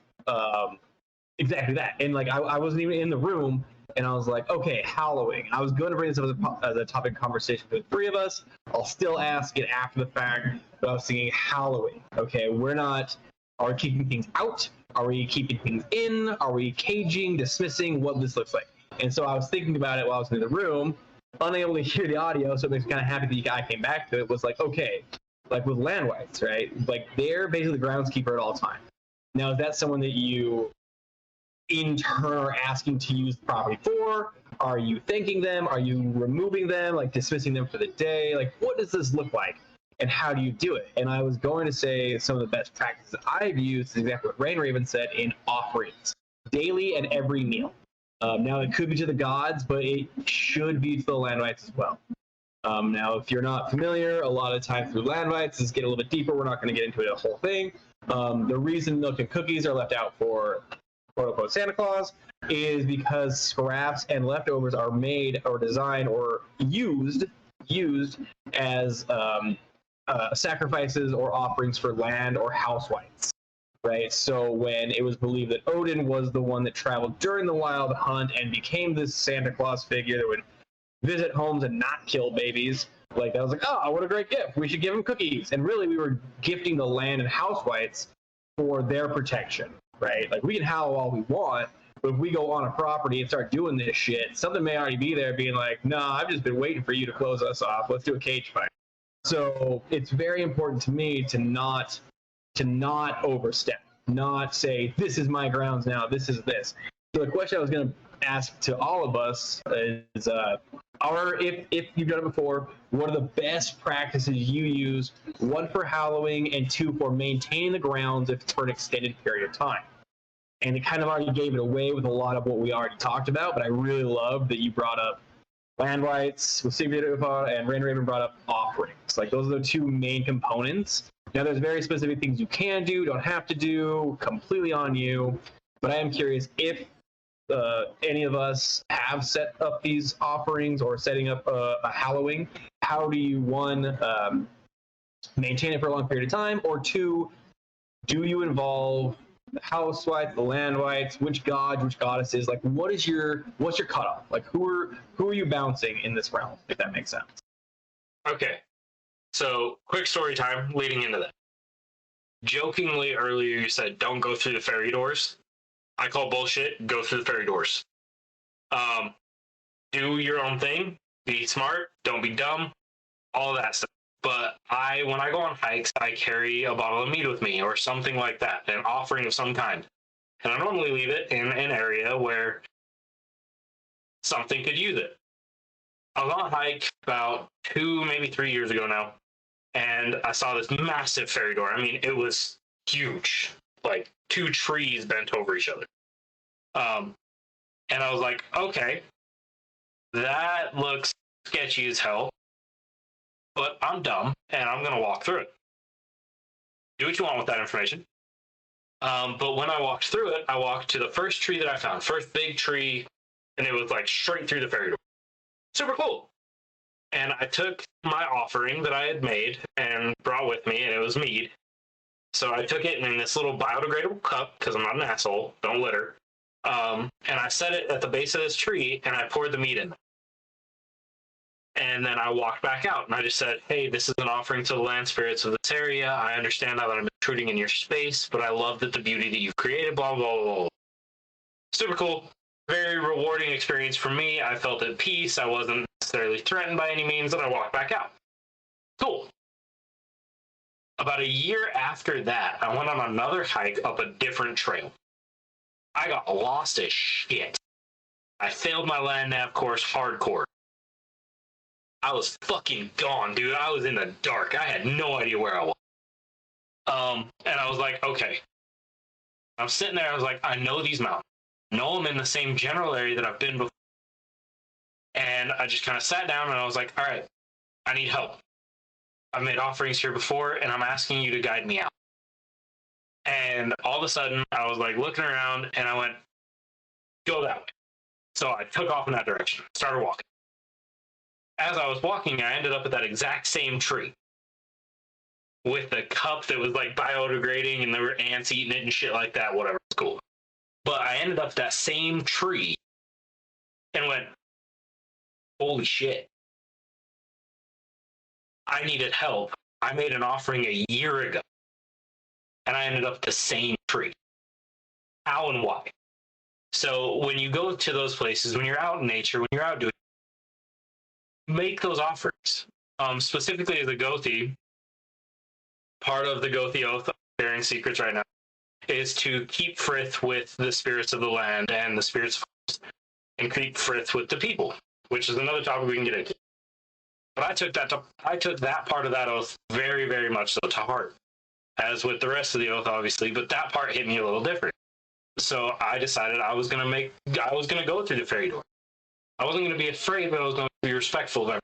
S2: exactly that. And like I wasn't even in the room, and I was like, okay, Halloween. I was going to bring this up as a topic of conversation for the three of us. I'll still ask it after the fact, but I was thinking Halloween. Okay, are we keeping things out? Are we keeping things in? Are we caging, dismissing what this looks like? And so I was thinking about it while I was in the room, unable to hear the audio, so it makes me kind of happy that I came back to it. Was like, okay, like with land wights, right? Like they're basically the groundskeeper at all times. Now, is that someone that you in turn are asking to use the property for? Are you thanking them? Are you removing them, like dismissing them for the day? Like, what does this look like? And how do you do it? And I was going to say some of the best practices I've used is exactly what Rain Raven said in offerings, daily and every meal. Now, it could be to the gods, but it should be to the landwights as well. Now, if you're not familiar, a lot of times through landwights, this get a little bit deeper. We're not going to get into it a whole thing. The reason milk and cookies are left out for quote-unquote Santa Claus is because scraps and leftovers are made or designed or used as sacrifices or offerings for land or housewives. Right, so when it was believed that Odin was the one that traveled during the wild hunt and became this Santa Claus figure that would visit homes and not kill babies, like that was like, oh, what a great gift. We should give him cookies. And really, we were gifting the land and housewives for their protection, right? Like we can howl all we want, but if we go on a property and start doing this shit, something may already be there being like, no, I've just been waiting for you to close us off. Let's do a cage fight. So it's very important to me to not overstep, not say, this is my grounds now, this is this. So the question I was going to ask to all of us is, if you've done it before, what are the best practices you use, one for Halloween and two for maintaining the grounds if for an extended period of time? And it kind of already gave it away with a lot of what we already talked about, but I really love that you brought up land wights with Sigrid and Rain Raven brought up offerings. Like those are the two main components. Now, there's very specific things you can do, don't have to do, completely on you. But I am curious if any of us have set up these offerings or setting up a Halloween. How do you, one, maintain it for a long period of time, or two, do you involve the housewives, the land wights, which gods, which goddesses? Like, what's your cutoff? Like, who are you bouncing in this realm, if that makes sense?
S1: Okay. So, quick story time leading into that. Jokingly earlier, you said, don't go through the fairy doors. I call bullshit. Go through the fairy doors. Do your own thing. Be smart. Don't be dumb. All that stuff. But when I go on hikes, I carry a bottle of mead with me or something like that, an offering of some kind. And I normally leave it in an area where something could use it. I was on a hike about 2, maybe 3 years ago now, and I saw this massive fairy door. I mean, it was huge, like 2 trees bent over each other. And I was like, okay, that looks sketchy as hell, but I'm dumb and I'm going to walk through it. Do what you want with that information. But when I walked through it, I walked to the first tree that I found, first big tree, and it was like straight through the fairy door. Super cool. And I took my offering that I had made and brought with me, and it was mead. So I took it in this little biodegradable cup, because I'm not an asshole, don't litter. And I set it at the base of this tree, and I poured the mead in. And then I walked back out, and I just said, hey, this is an offering to the land spirits of this area. I understand now that I'm intruding in your space, but I love that the beauty that you've created, blah, blah, blah, blah. Super cool. Very rewarding experience for me. I felt at peace. I wasn't necessarily threatened by any means, and I walked back out. Cool. About a year after that, I went on another hike up a different trail. I got lost as shit. I failed my land nav course hardcore. I was fucking gone, dude. I was in the dark. I had no idea where I was. And I was like, okay. I'm sitting there. I was like, I know these mountains. I know I'm in the same general area that I've been before. And I just kind of sat down and I was like, all right, I need help. I've made offerings here before, and I'm asking you to guide me out. And all of a sudden, I was like looking around, and I went, go that way. So I took off in that direction, started walking. As I was walking, I ended up at that exact same tree with the cup that was like biodegrading, and there were ants eating it and shit like that, whatever. It's cool. But I ended up at that same tree and went, holy shit. I needed help. I made an offering a year ago, and I ended up at the same tree. How and why? So when you go to those places, when you're out in nature, when you're out doing, make those offerings. Specifically as a Gothi, part of the Gothi oath, bearing secrets right now, is to keep frith with the spirits of the land and the spirits of forest, and keep frith with the people, which is another topic we can get into. But I took that part of that oath very, very much so to heart, as with the rest of the oath, obviously. But that part hit me a little different. So I decided I was gonna go through the fairy door. I wasn't gonna be afraid, but I was gonna be respectful of everyone.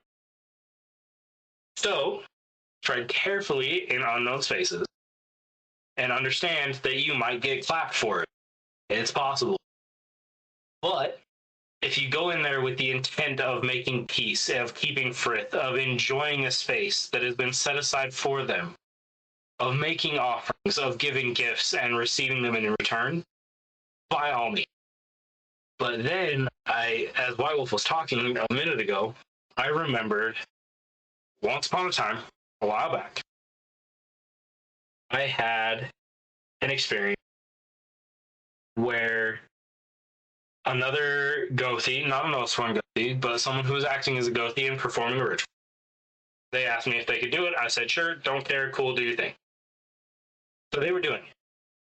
S1: So tread carefully in unknown spaces and understand that you might get clapped for it. It's possible. But if you go in there with the intent of making peace, of keeping frith, of enjoying a space that has been set aside for them, of making offerings, of giving gifts and receiving them in return, by all means. But then, as White Wolf was talking a minute ago, I remembered once upon a time, a while back, I had an experience where another Gothi, not an Oathsworn Gothi, but someone who was acting as a Gothi and performing a ritual. They asked me if they could do it. I said, sure, don't care, cool, do your thing. So they were doing it.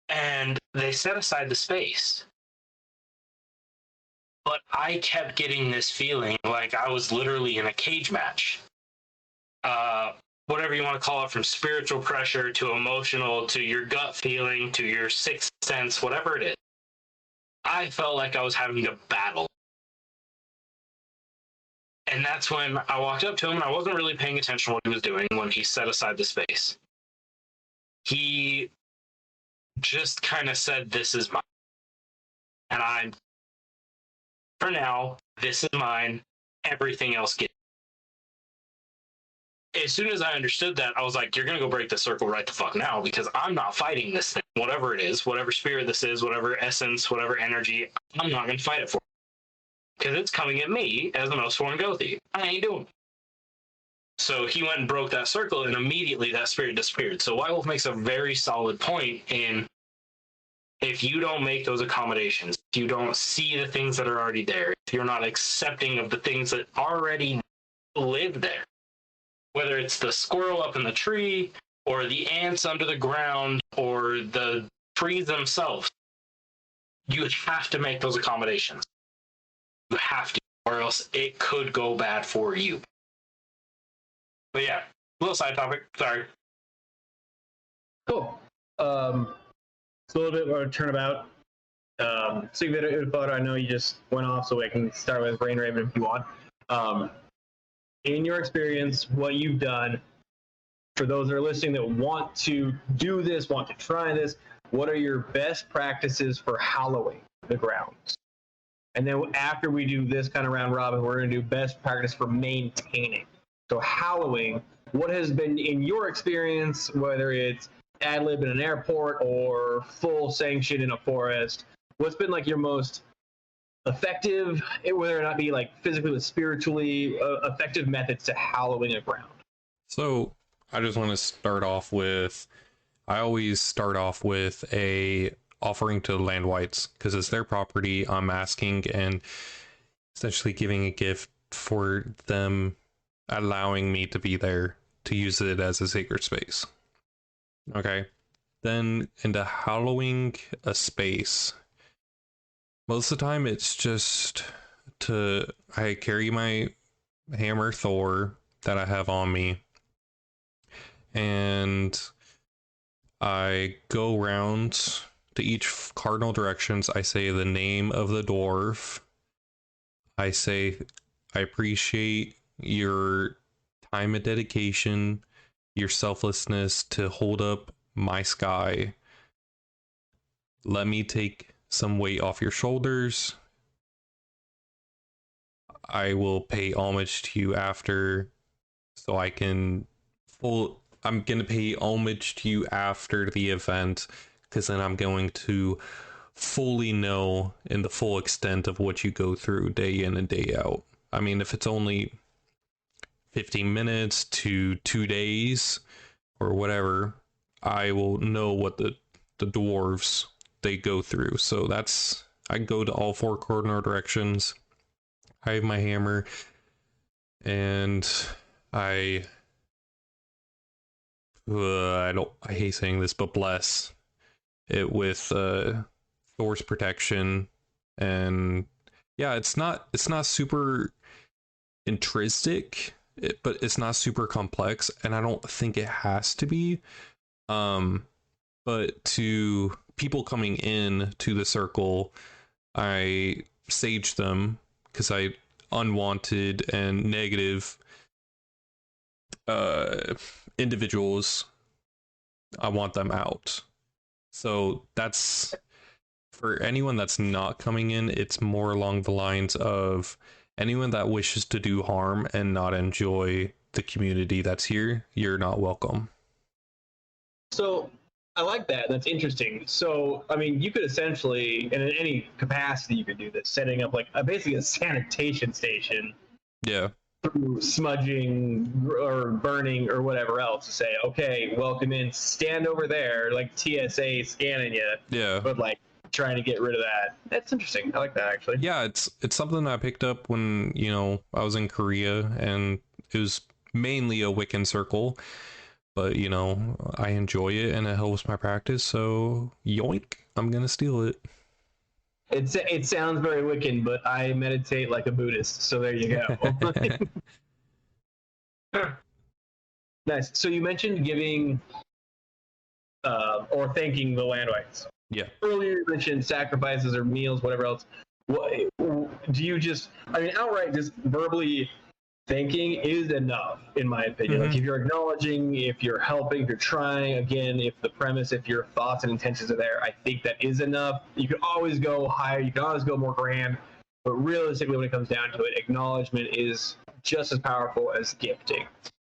S1: And they set aside the space. But I kept getting this feeling like I was literally in a cage match. Whatever you want to call it, from spiritual pressure to emotional to your gut feeling to your sixth sense, whatever it is. I felt like I was having to battle. And that's when I walked up to him, and I wasn't really paying attention to what he was doing when he set aside the space. He just kind of said, this is mine. And for now, this is mine. Everything else gets. As soon as I understood that, I was like, you're going to go break the circle right the fuck now, because I'm not fighting this thing. Whatever it is, whatever spirit this is, whatever essence, whatever energy, I'm not going to fight it for. Because it's coming at me as an Oathsworn Gothi. I ain't doing it. So he went and broke that circle, and immediately that spirit disappeared. So White Wolf makes a very solid point in, if you don't make those accommodations, if you don't see the things that are already there, if you're not accepting of the things that already live there, whether it's the squirrel up in the tree, or the ants under the ground, or the trees themselves. You have to make those accommodations. You have to, or else it could go bad for you. But yeah, little side topic. Sorry.
S2: Cool. It's a little bit more turnabout. So you've been a photo. I know you just went off, so I can start with Rain Raven if you want. In your experience, what you've done, for those that are listening that want to do this, want to try this, what are your best practices for hallowing the grounds? And then after we do this kind of round robin, we're going to do best practice for maintaining. So hallowing, what has been in your experience, whether it's ad lib in an airport or full sanction in a forest, what's been like your most effective, whether or not be like physically or spiritually effective methods to hallowing a ground?
S3: So I just want to start off with, I always start off with a offering to land whites because it's their property. I'm asking and essentially giving a gift for them allowing me to be there to use it as a sacred space. Okay. Then into hallowing a space, most of the time it's just I carry my hammer Thor that I have on me, and I go around to each cardinal directions. I say the name of the dwarf. I say, I appreciate your time and dedication, your selflessness to hold up my sky. Let me take some weight off your shoulders. I will pay homage to you after, so I can I'm gonna pay homage to you after the event, because then I'm going to fully know in the full extent of what you go through day in and day out. I mean, if it's only 15 minutes to 2 days or whatever, I will know what the dwarves they go through. So that's, I go to all 4 cardinal directions. I have my hammer, and I hate saying this, but bless it with Thor's protection. And yeah, it's not super intrinsic, but it's not super complex, and I don't think it has to be. But to people coming in to the circle, I sage them, because I unwanted and negative individuals, I want them out. So that's for anyone that's not coming in. It's more along the lines of anyone that wishes to do harm and not enjoy the community that's here, you're not welcome.
S2: So I like that. That's interesting. So, I mean, you could essentially, and in any capacity, you could do this, setting up like basically a sanitation station.
S3: Yeah.
S2: Through smudging or burning or whatever else, to say, okay, welcome in, stand over there, like TSA scanning you.
S3: Yeah.
S2: But like trying to get rid of that. That's interesting. I like that, actually.
S3: Yeah, it's something I picked up when, I was in Korea, and it was mainly a Wiccan circle. But, I enjoy it and it helps my practice, so yoink, I'm gonna steal it.
S2: It sounds very Wiccan, but I meditate like a Buddhist, so there you go. Nice. So you mentioned giving or thanking the landwights.
S3: Yeah.
S2: Earlier you mentioned sacrifices or meals, whatever else. What, do you just, I mean, outright just verbally thanking is enough, in my opinion. Like if you're acknowledging, if you're helping, if you're trying, again, if the premise, if your thoughts and intentions are there, I think that is enough. You can always go higher, you can always go more grand, but realistically, when it comes down to it, acknowledgement is just as powerful as gifting.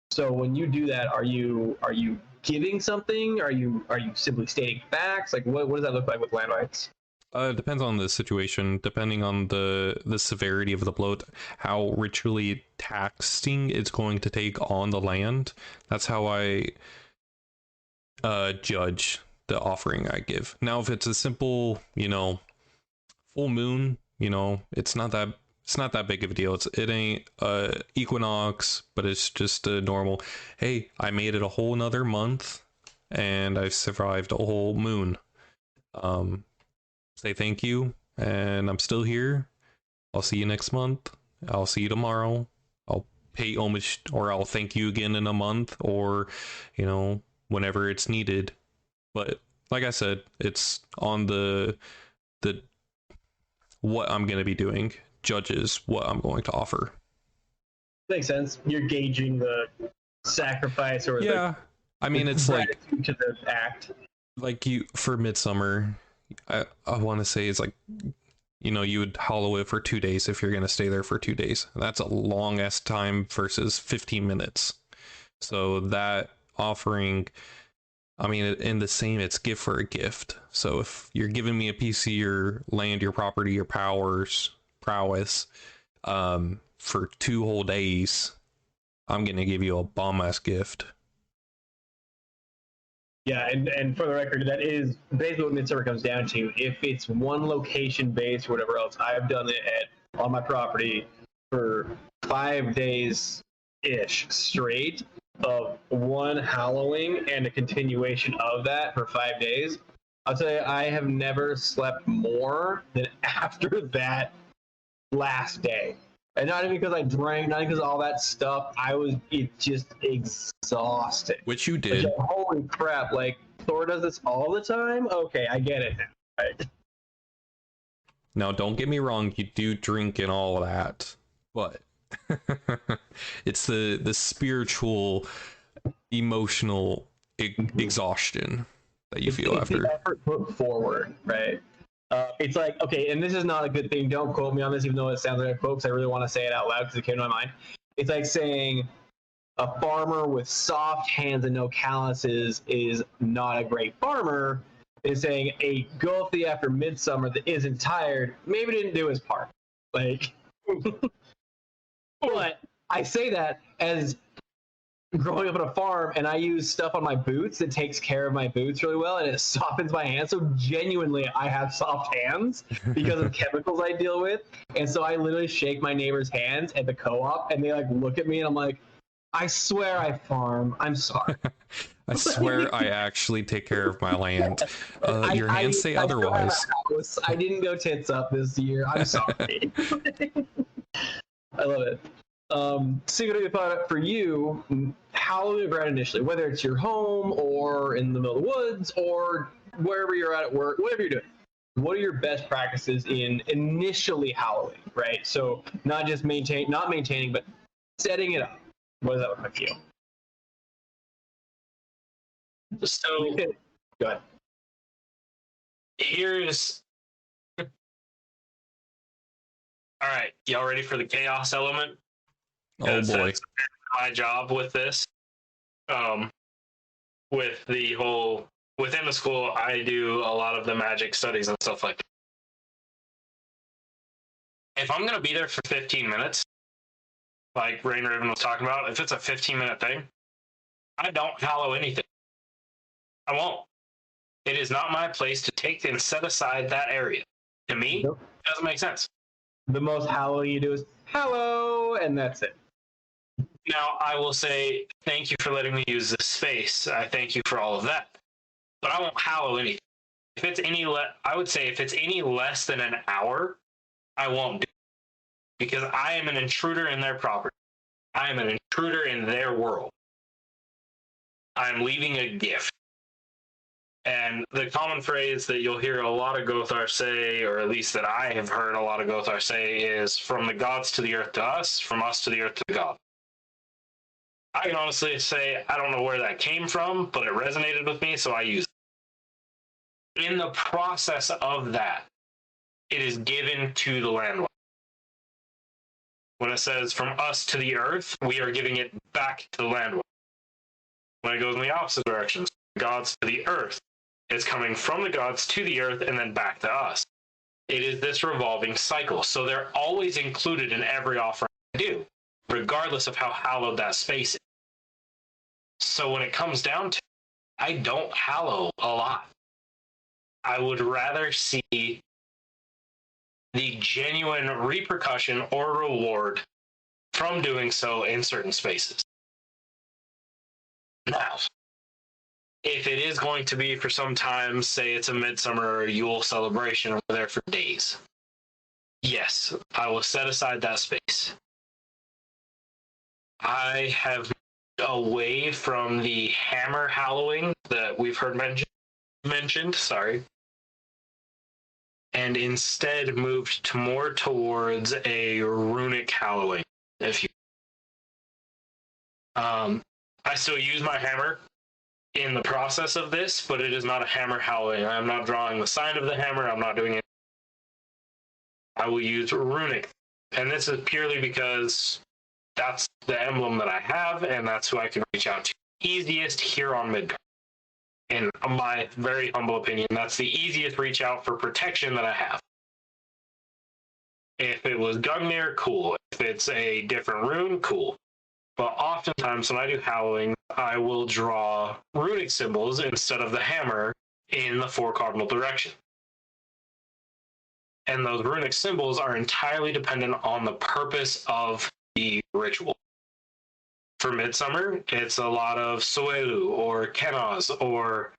S2: So when you do that, are you giving something? Are you simply stating facts? Like what does that look like with landwights?
S3: It depends on the situation, depending on the severity of the bloat, how ritually taxing it's going to take on the land. That's how I judge the offering I give. Now, if it's a simple, full moon, it's not that It's not that big of a deal. It ain't equinox, but it's just a normal. Hey, I made it a whole nother month, and I've survived a whole moon. Say thank you, and I'm still here. I'll see you next month. I'll see you tomorrow. I'll pay homage, or I'll thank you again in a month, or whenever it's needed. But like I said, it's on the what I'm going to be doing judges what I'm going to offer.
S2: Makes sense. You're gauging the sacrifice or
S3: I mean, it's like
S2: to the act.
S3: Like you for Midsummer, I want to say it's like, you would hollow it for 2 days if you're going to stay there for 2 days. That's a long ass time versus 15 minutes. So that offering, I mean, in the same, it's gift for a gift. So if you're giving me a piece of your land, your property, your prowess, for 2 whole days, I'm going to give you a bomb ass gift.
S2: Yeah, and for the record, that is basically what Midsummer comes down to. If it's one location based or whatever else, I've done it on my property for 5 days ish straight of one hallowing and a continuation of that for 5 days. I'll tell you, I have never slept more than after that last day. And not even because I drank, not because of all that stuff. I was just exhausted.
S3: Which you did.
S2: Like, holy crap! Like Thor does this all the time. Okay, I get it now. Right.
S3: Now, don't get me wrong. You do drink and all that, but it's the spiritual, emotional exhaustion that you feel after.
S2: The effort put forward, right? It's like, okay, and this is not a good thing. Don't quote me on this, even though it sounds like a quote, because I really want to say it out loud because it came to my mind. It's like saying a farmer with soft hands and no calluses is not a great farmer. It's saying a gothar after Midsummer that isn't tired maybe didn't do his part. Like, but I say that as growing up on a farm, and I use stuff on my boots that takes care of my boots really well, and it softens my hands. So genuinely, I have soft hands because of chemicals I deal with. And so I literally shake my neighbor's hands at the co-op, and they like look at me, and I'm like, I swear I farm. I'm sorry.
S3: I swear I actually take care of my land. Your hands say otherwise.
S2: I didn't go tits up this year. I'm sorry. I love it. So you're going to thought for you, how you grad initially, whether it's your home or in the middle of the woods or wherever you're at work, whatever you're doing. What are your best practices in initially hallowing, right? So not just not maintaining, but setting it up. What does that look like for you?
S1: So
S2: go ahead.
S1: Here's all right. Y'all ready for the chaos element?
S3: Oh boy!
S1: That's my job with this. With the whole within the school, I do a lot of the magic studies and stuff like that. If I'm gonna be there for 15 minutes, like Rain Raven was talking about, if it's a 15-minute thing, I don't hallow anything. I won't. It is not my place to take and set aside that area. To me, It doesn't make sense.
S2: The most hallowing you do is hello, and that's it.
S1: Now, I will say thank you for letting me use this space. I thank you for all of that. But I won't hallow anything. If it's I would say if it's any less than an hour, I won't do it. Because I am an intruder in their property. I am an intruder in their world. I'm leaving a gift. And the common phrase that you'll hear a lot of gothar say, or at least that I have heard a lot of gothar say, is from the gods to the earth to us, from us to the earth to the god. I can honestly say I don't know where that came from, but it resonated with me, so I use it. In the process of that, it is given to the land. When it says from us to the earth, we are giving it back to the land. When it goes in the opposite direction, gods to the earth, it's coming from the gods to the earth and then back to us. It is this revolving cycle. So they're always included in every offering I do, regardless of how hallowed that space is. So when it comes down to it, I don't hallow a lot. I would rather see the genuine repercussion or reward from doing so in certain spaces. Now, if it is going to be for some time, say it's a Midsummer or a Yule celebration, and we're there for days, yes, I will set aside that space. I have moved away from the hammer hallowing that we've heard mentioned, and instead moved to more towards a runic hallowing, if you. I still use my hammer in the process of this, but it is not a hammer hallowing. I'm not drawing the sign of the hammer. I'm not doing it. I will use runic, and this is purely because that's the emblem that I have, and that's who I can reach out to easiest here on Midgard. In my very humble opinion, that's the easiest reach out for protection that I have. If it was Gungnir, cool. If it's a different rune, cool. But oftentimes when I do hallowing, I will draw runic symbols instead of the hammer in the 4 cardinal direction. And those runic symbols are entirely dependent on the purpose of the ritual. For Midsummer, it's a lot of Soelu or Kenaz, or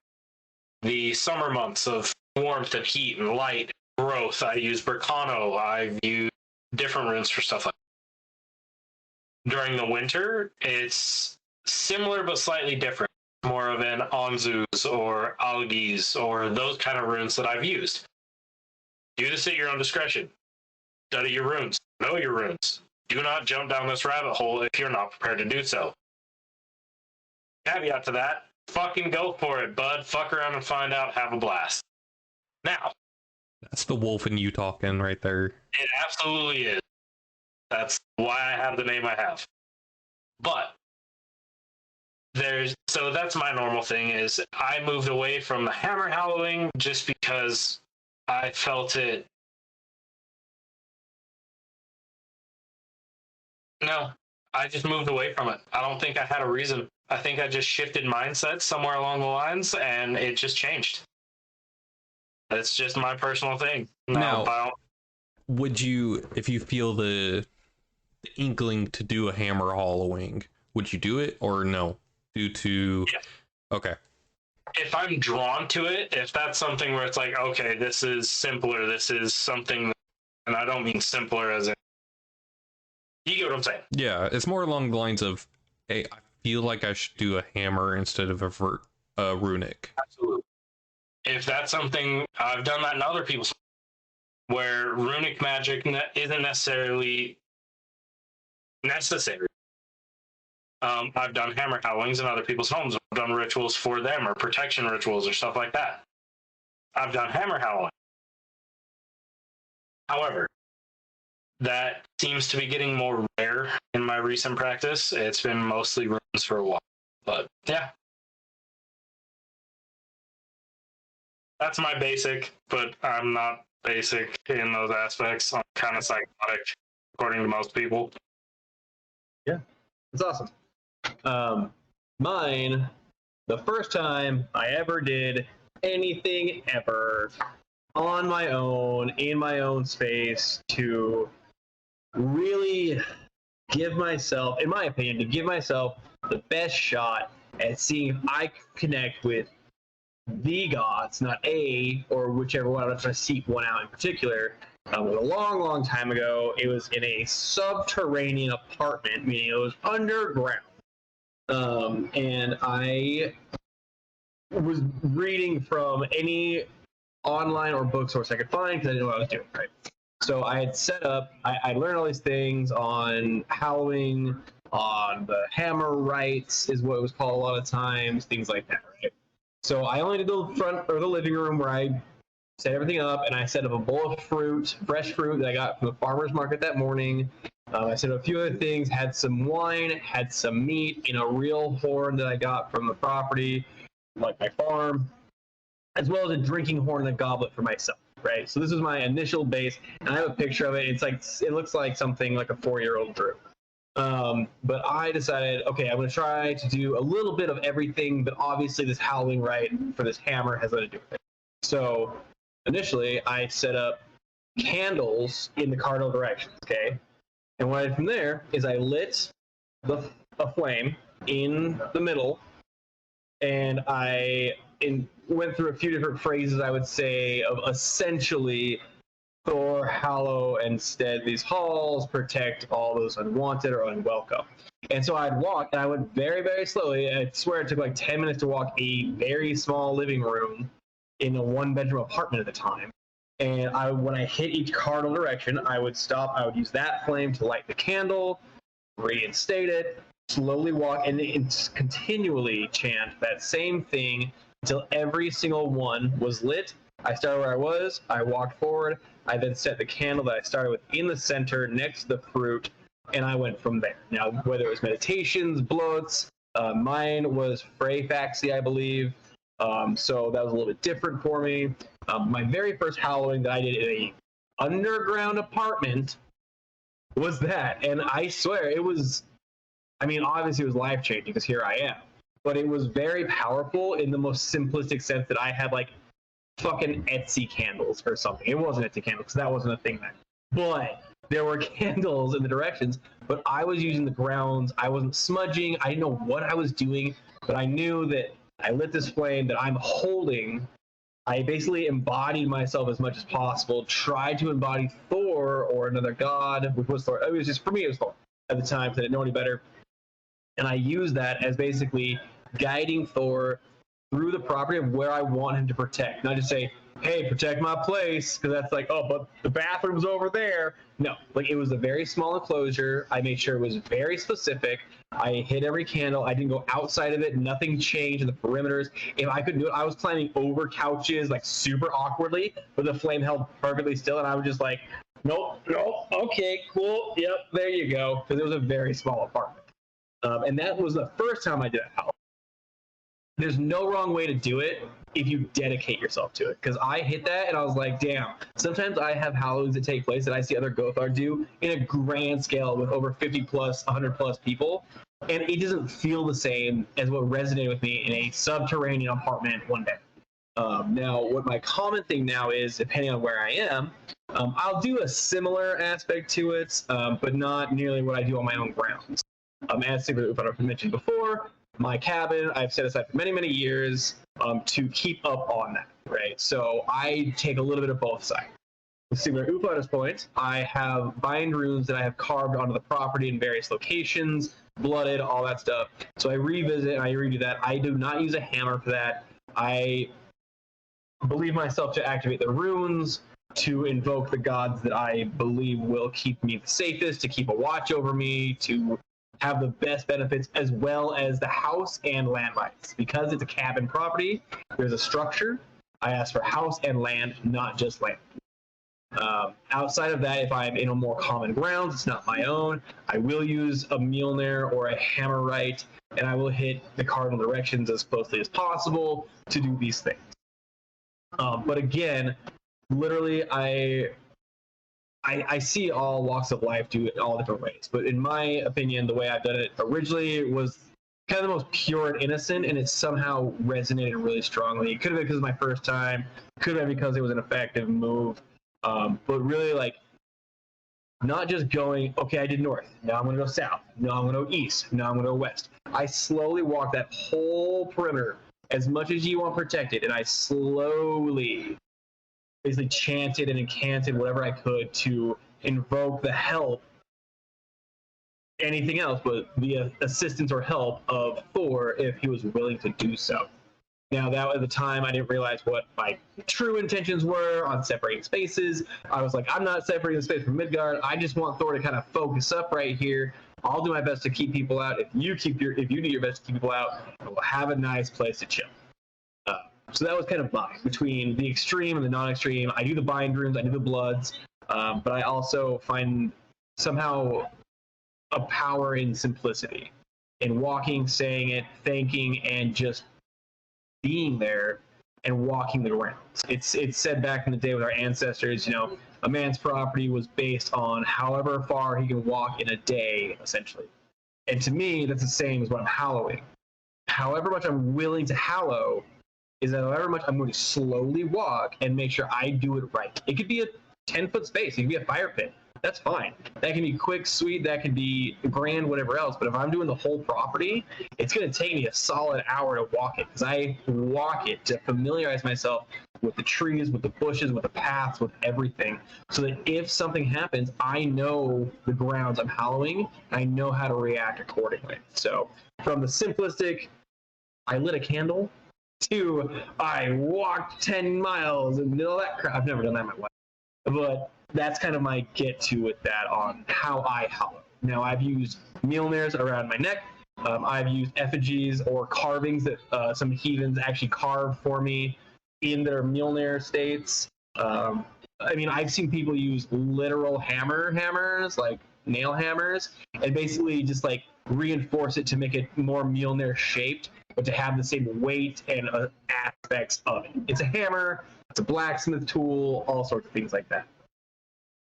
S1: the summer months of warmth and heat and light and growth. I use Berkano. I've used different runes for stuff like that. During the winter, it's similar but slightly different. More of an Onzus or Algis or those kind of runes that I've used. Do this at your own discretion. Study your runes. Know your runes. Do not jump down this rabbit hole if you're not prepared to do so. Caveat to that, fucking go for it, bud. Fuck around and find out. Have a blast. Now.
S3: That's the wolf in you talking right there.
S1: It absolutely is. That's why I have the name I have. But so that's my normal thing is I moved away from the hammer hallowing just because I felt it. No, I just moved away from it. I don't think I had a reason. I think I just shifted mindsets somewhere along the lines and it just changed. That's just my personal thing.
S3: Now, would you, if you feel the inkling to do a hammer hollowing, would you do it or no? Due to...
S1: Yeah.
S3: Okay.
S1: If I'm drawn to it, if that's something where it's like, okay, this is simpler, this is something, and I don't mean simpler as in, you get what I'm saying?
S3: Yeah, it's more along the lines of, hey, I feel like I should do a hammer instead of a runic.
S1: Absolutely. If that's something, I've done that in other people's, where runic magic isn't necessarily necessary. I've done hammer howlings in other people's homes. I've done rituals for them or protection rituals or stuff like that. I've done hammer howling. However, that seems to be getting more rare in my recent practice. It's been mostly runes for a while. But yeah. That's my basic, but I'm not basic in those aspects. I'm kind of psychotic, according to most people.
S2: Yeah, it's awesome. Mine, the first time I ever did anything ever on my own, in my own space, to really give myself, in my opinion, to give myself the best shot at seeing if I could connect with the gods, not a, or whichever one. I'm not trying to seek one out in particular. It was a long, long time ago. It was in a subterranean apartment, meaning it was underground. And I was reading from any online or book source I could find because I didn't know what I was doing, right? So I had set up, I learned all these things on howling, on the hammer rites is what it was called a lot of times, things like that, right? So I only did the front or the living room where I set everything up, and I set up a bowl of fruit, fresh fruit that I got from the farmer's market that morning. I set up a few other things, had some wine, had some meat in a real horn that I got from the property, like my farm, as well as a drinking horn and a goblet for myself, right? So this is my initial base, and I have a picture of it. It's like, it looks like something like a 4-year-old drew. But I decided, okay, I'm going to try to do a little bit of everything, but obviously this howling rite for this hammer has nothing to do with it. So initially, I set up candles in the cardinal directions, okay? And what I did from there is I lit a flame in the middle, and I went through a few different phrases, I would say, of essentially Thor, hallow and stead these halls, protect all those unwanted or unwelcome. And so I'd walk, and I went very, very slowly. I swear it took like 10 minutes to walk a very small living room in a one-bedroom apartment at the time. And when I hit each cardinal direction, I would stop. I would use that flame to light the candle, reinstate it, slowly walk, and continually chant that same thing until every single one was lit. I started where I was, I walked forward, I then set the candle that I started with in the center next to the fruit, and I went from there. Now, whether it was meditations, bloats, mine was Freyfaxi, I believe, so that was a little bit different for me. My very first Halloween that I did in a underground apartment was that, and I swear it was, I mean, obviously it was life-changing because here I am, but it was very powerful in the most simplistic sense that I had like fucking Etsy candles or something. It wasn't Etsy candles because that wasn't a thing then, but there were candles in the directions, but I was using the grounds. I wasn't smudging. I didn't know what I was doing, but I knew that I lit this flame that I'm holding. I basically embodied myself as much as possible, tried to embody Thor or another god, which was Thor. It was just, for me, it was Thor at the time, because I didn't know any better. And I used that as basically guiding Thor through the property of where I want him to protect. Not just say, hey, protect my place, because that's like, oh, but the bathroom's over there. No, like it was a very small enclosure. I made sure it was very specific. I hit every candle. I didn't go outside of it. Nothing changed in the perimeters. If I could do it, I was climbing over couches like super awkwardly, but the flame held perfectly still, and I was just like, nope, okay, cool, yep, there you go, because it was a very small apartment. And that was the first time I did a house. There's no wrong way to do it if you dedicate yourself to it. Because I hit that and I was like, damn, sometimes I have Halloweens that take place that I see other gothar do in a grand scale with over 50 plus, 100 plus people. And it doesn't feel the same as what resonated with me in a subterranean apartment one day. Now, what my common thing now is, depending on where I am, I'll do a similar aspect to it, but not nearly what I do on my own grounds. As I've mentioned before, my cabin I've set aside for many, many years to keep up on that, right? So I take a little bit of both sides. To Uppala's point, I have bind runes that I have carved onto the property in various locations, blooded, all that stuff. So I revisit and I redo that. I do not use a hammer for that. I believe myself to activate the runes, to invoke the gods that I believe will keep me the safest, to keep a watch over me, to have the best benefits, as well as the house and land rights. Because it's a cabin property, there's a structure. I ask for house and land, not just land. Outside of that, if I'm in a more common grounds, it's not my own, I will use a Mjolnir or a Hammerite, and I will hit the cardinal directions as closely as possible to do these things. But again, literally, I see all walks of life do it all different ways, but in my opinion, the way I've done it originally was kind of the most pure and innocent, and it somehow resonated really strongly. It could have been because of my first time, could have been because it was an effective move, but really, like, not just going, okay, I did north, now I'm going to go south, now I'm going to go east, now I'm going to go west. I slowly walked that whole perimeter as much as you want protected, and I slowly basically chanted and incanted whatever I could to invoke the help, anything else but the assistance or help of Thor if he was willing to do so. Now, that at the time, I didn't realize what my true intentions were on separating spaces. I was like, I'm not separating the space from Midgard. I just want Thor to kind of focus up right here. I'll do my best to keep people out. If you do your best to keep people out, we'll have a nice place to chill. So that was kind of mine, between the extreme and the non-extreme. I do the bind runes, I do the bloods, but I also find somehow a power in simplicity, in walking, saying it, thanking, and just being there and walking the grounds. It's said back in the day with our ancestors, you know, a man's property was based on however far he can walk in a day, essentially. And to me, that's the same as what I'm hallowing. However much I'm willing to hallow is that however much I'm going to slowly walk and make sure I do it right. It could be 10-foot space. It can be a fire pit. That's fine. That can be quick, sweet. That can be grand, whatever else. But if I'm doing the whole property, it's going to take me a solid hour to walk it, because I walk it to familiarize myself with the trees, with the bushes, with the paths, with everything, so that if something happens, I know the grounds I'm hallowing. I know how to react accordingly. So from the simplistic, I lit a candle, to I walked 10 miles and all that crap. I've never done that in my life. But that's kind of my get to with that on how I hallow. Now, I've used Mjolnirs around my neck. I've used effigies or carvings that some heathens actually carved for me in their Mjolnir states. I mean, I've seen people use literal hammers, like nail hammers, and basically just like reinforce it to make it more Mjolnir shaped, but to have the same weight and aspects of it. It's a hammer, it's a blacksmith tool, all sorts of things like that.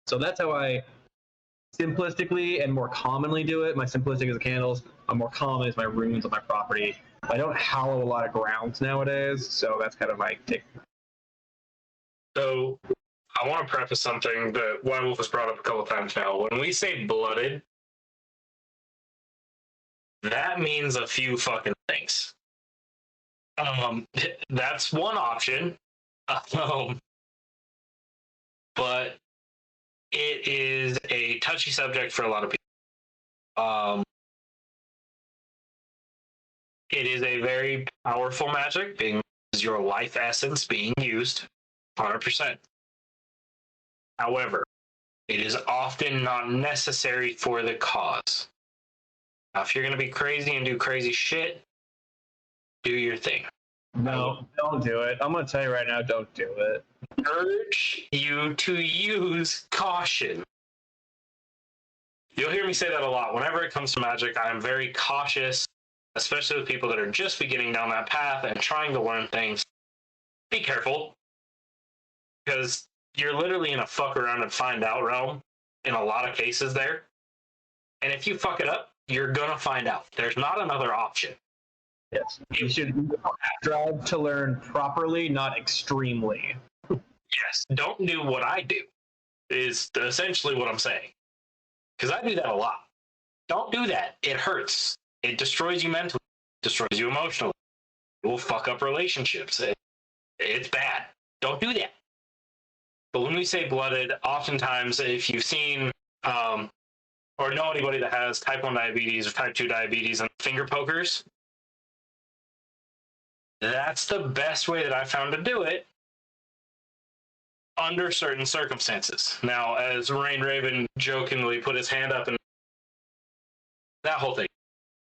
S2: So that's how I simplistically and more commonly do it. My simplistic is the candles. My more common is my runes on my property. I don't hallow a lot of grounds nowadays, so that's kind of my take.
S1: So I want to preface something that White Wolf has brought up a couple of times now. When we say blooded, that means a few fucking things. That's one option. But it is a touchy subject for a lot of people. It is a very powerful magic, being your life essence being used 100%. However, it is often not necessary for the cause. Now, if you're going to be crazy and do crazy shit, do your thing.
S2: No, don't do it. I'm going to tell you right now, don't do it.
S1: Urge you to use caution. You'll hear me say that a lot. Whenever it comes to magic, I am very cautious, especially with people that are just beginning down that path and trying to learn things. Be careful, because you're literally in a fuck around and find out realm in a lot of cases there. And if you fuck it up, you're going to find out. There's not another option.
S2: Yes. You should strive to learn properly, not extremely.
S1: Yes. Don't do what I do, is essentially what I'm saying. Because I do that a lot. Don't do that. It hurts. It destroys you mentally. It destroys you emotionally. It will fuck up relationships. It's bad. Don't do that. But when we say blooded, oftentimes if you've seen or know anybody that has type 1 diabetes or type 2 diabetes and finger pokers, that's the best way that I found to do it under certain circumstances. Now, as Rain Raven jokingly put his hand up and that whole thing,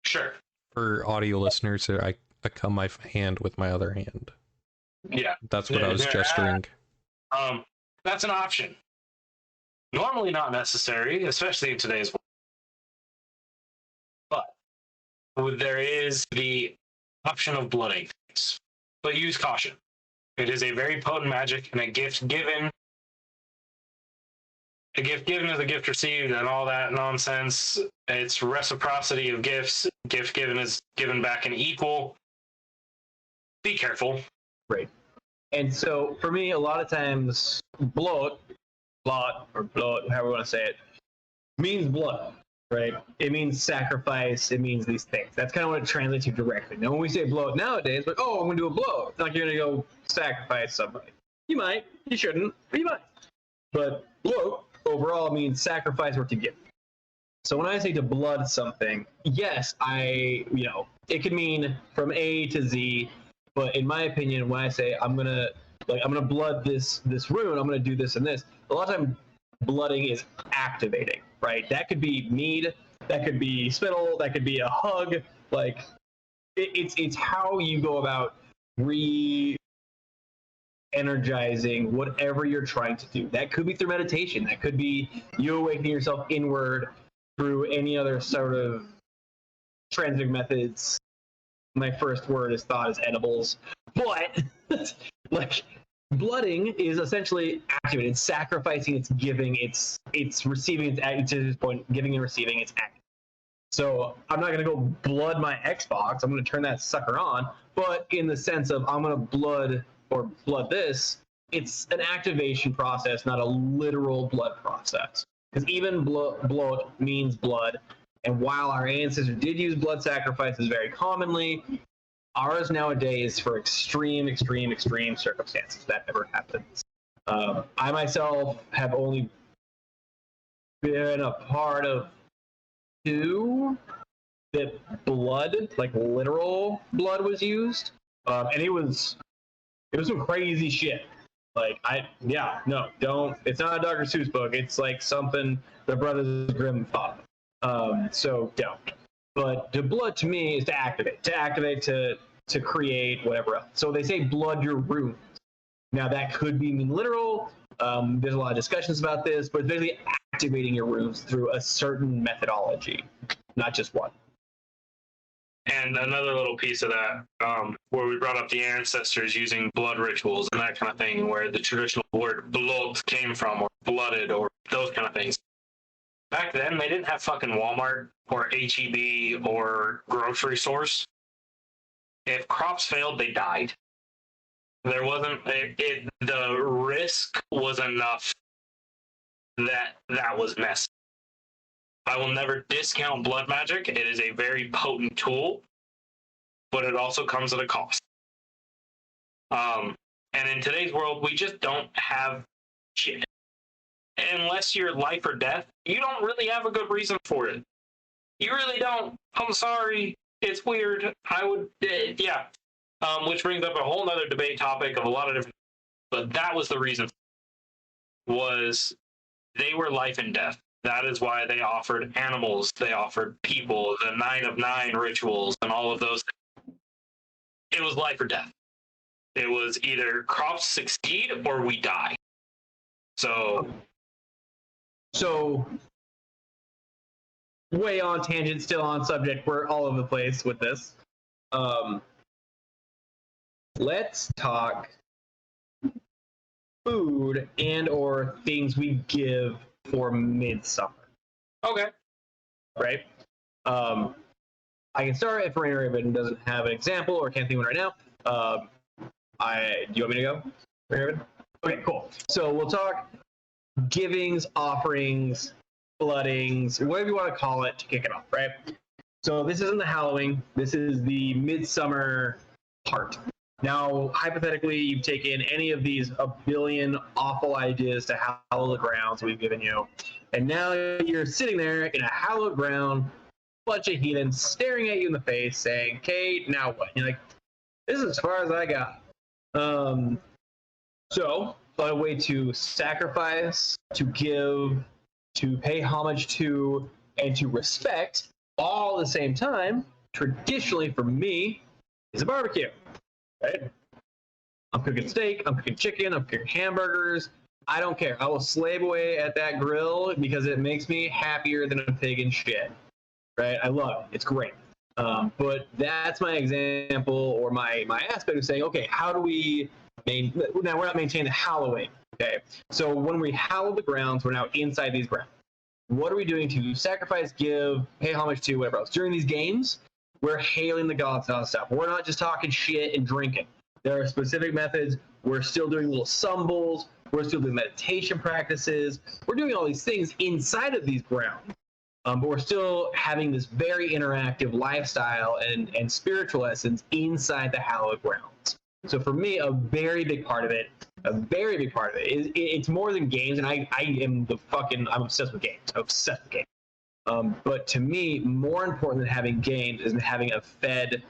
S1: sure.
S3: For audio listeners, I come my hand with my other hand.
S1: Yeah.
S3: That's what I was gesturing.
S1: That's an option. Normally not necessary, especially in today's world. But there is the option of blooding things. But use caution. It is a very potent magic, and a gift given is a gift received, and all that nonsense. It's reciprocity of gifts. Gift given is given back in equal. Be careful.
S2: Right. And so for me, a lot of times, blood, however you want to say it, means blood, right? It means sacrifice. It means these things. That's kind of what it translates to directly. Now, when we say blood nowadays, like, oh, I'm going to do a blow. It's like you're going to go sacrifice somebody. You might. You shouldn't. But you might. But blood overall means sacrifice or to give. So when I say to blood something, yes, it could mean from A to Z. But in my opinion, when I say I'm gonna blood this rune, I'm gonna do this and this, a lot of time blooding is activating, right? That could be mead, that could be spittle, that could be a hug. Like it's how you go about re-energizing whatever you're trying to do. That could be through meditation. That could be you awakening yourself inward through any other sort of transitive methods. My first word is thought is edibles, but like blooding is essentially activating, it's sacrificing, it's giving, it's receiving, it's to this point, giving and receiving, it's active. So I'm not gonna go blood my Xbox, I'm gonna turn that sucker on, but in the sense of I'm gonna blood this, it's an activation process, not a literal blood process. Because even blood means blood, and while our ancestors did use blood sacrifices very commonly, ours nowadays for extreme circumstances that never happens. I myself have only been a part of 2 that blood, like literal blood, was used, and it was some crazy shit. Like don't. It's not a Dr. Seuss book. It's like something the Brothers Grimm thought. So don't. But the blood to me is to activate to create whatever else. So they say blood your runes. Now that could be mean literal. There's a lot of discussions about this, but it's basically activating your runes through a certain methodology, not just one.
S1: And another little piece of that, where we brought up the ancestors using blood rituals and that kind of thing, where the traditional word blood came from, or blooded, or those kind of things. Back then, they didn't have fucking Walmart or HEB or grocery stores. If crops failed, they died. There wasn't the risk was enough that was messy. I will never discount blood magic. It is a very potent tool, but it also comes at a cost. And in today's world, we just don't have shit. Unless you're life or death, you don't really have a good reason for it. You really don't. I'm sorry. It's weird. I would, yeah. Which brings up a whole nother debate topic of a lot of different, but that was the reason, was they were life and death. That is why they offered animals, they offered people, the 9 of 9 rituals, and all of those. It was life or death. It was either crops succeed or we die. So
S2: way on tangent, still on subject. We're all over the place with this. Let's talk food and or things we give for Midsummer.
S1: Okay.
S2: Right? I can start if Raven doesn't have an example or can't think of one right now. Do you want me to go, Raven? Okay, cool. So we'll talk givings, offerings, floodings, whatever you want to call it to kick it off, right? So this isn't the Halloween. This is the Midsummer part. Now, hypothetically, you've taken any of these a billion awful ideas to hallow the grounds we've given you, and now you're sitting there in a hallowed ground, bunch of heathens staring at you in the face, saying, "Okay, now what?" And you're like, "This is as far as I got." So, a way to sacrifice, to give, to pay homage to, and to respect, all at the same time, traditionally for me, is a barbecue. Right? I'm cooking steak, I'm cooking chicken, I'm cooking hamburgers. I don't care. I will slave away at that grill because it makes me happier than a pig in shit. Right? I love it. It's great. But that's my example or my aspect of saying, okay, how do we now we're not maintaining the hallowing. Okay. So when we hallow the grounds, we're now inside these grounds. What are we doing to sacrifice, give, pay homage to, whatever else? During these games, we're hailing the gods nonstop. We're not just talking shit and drinking. There are specific methods. We're still doing little symbols. We're still doing meditation practices. We're doing all these things inside of these grounds. But we're still having this very interactive lifestyle and spiritual essence inside the hallowed grounds. So for me, a very big part of it is it's more than games, and I'm obsessed with games. I'm obsessed with games. But to me, more important than having games is having a fed,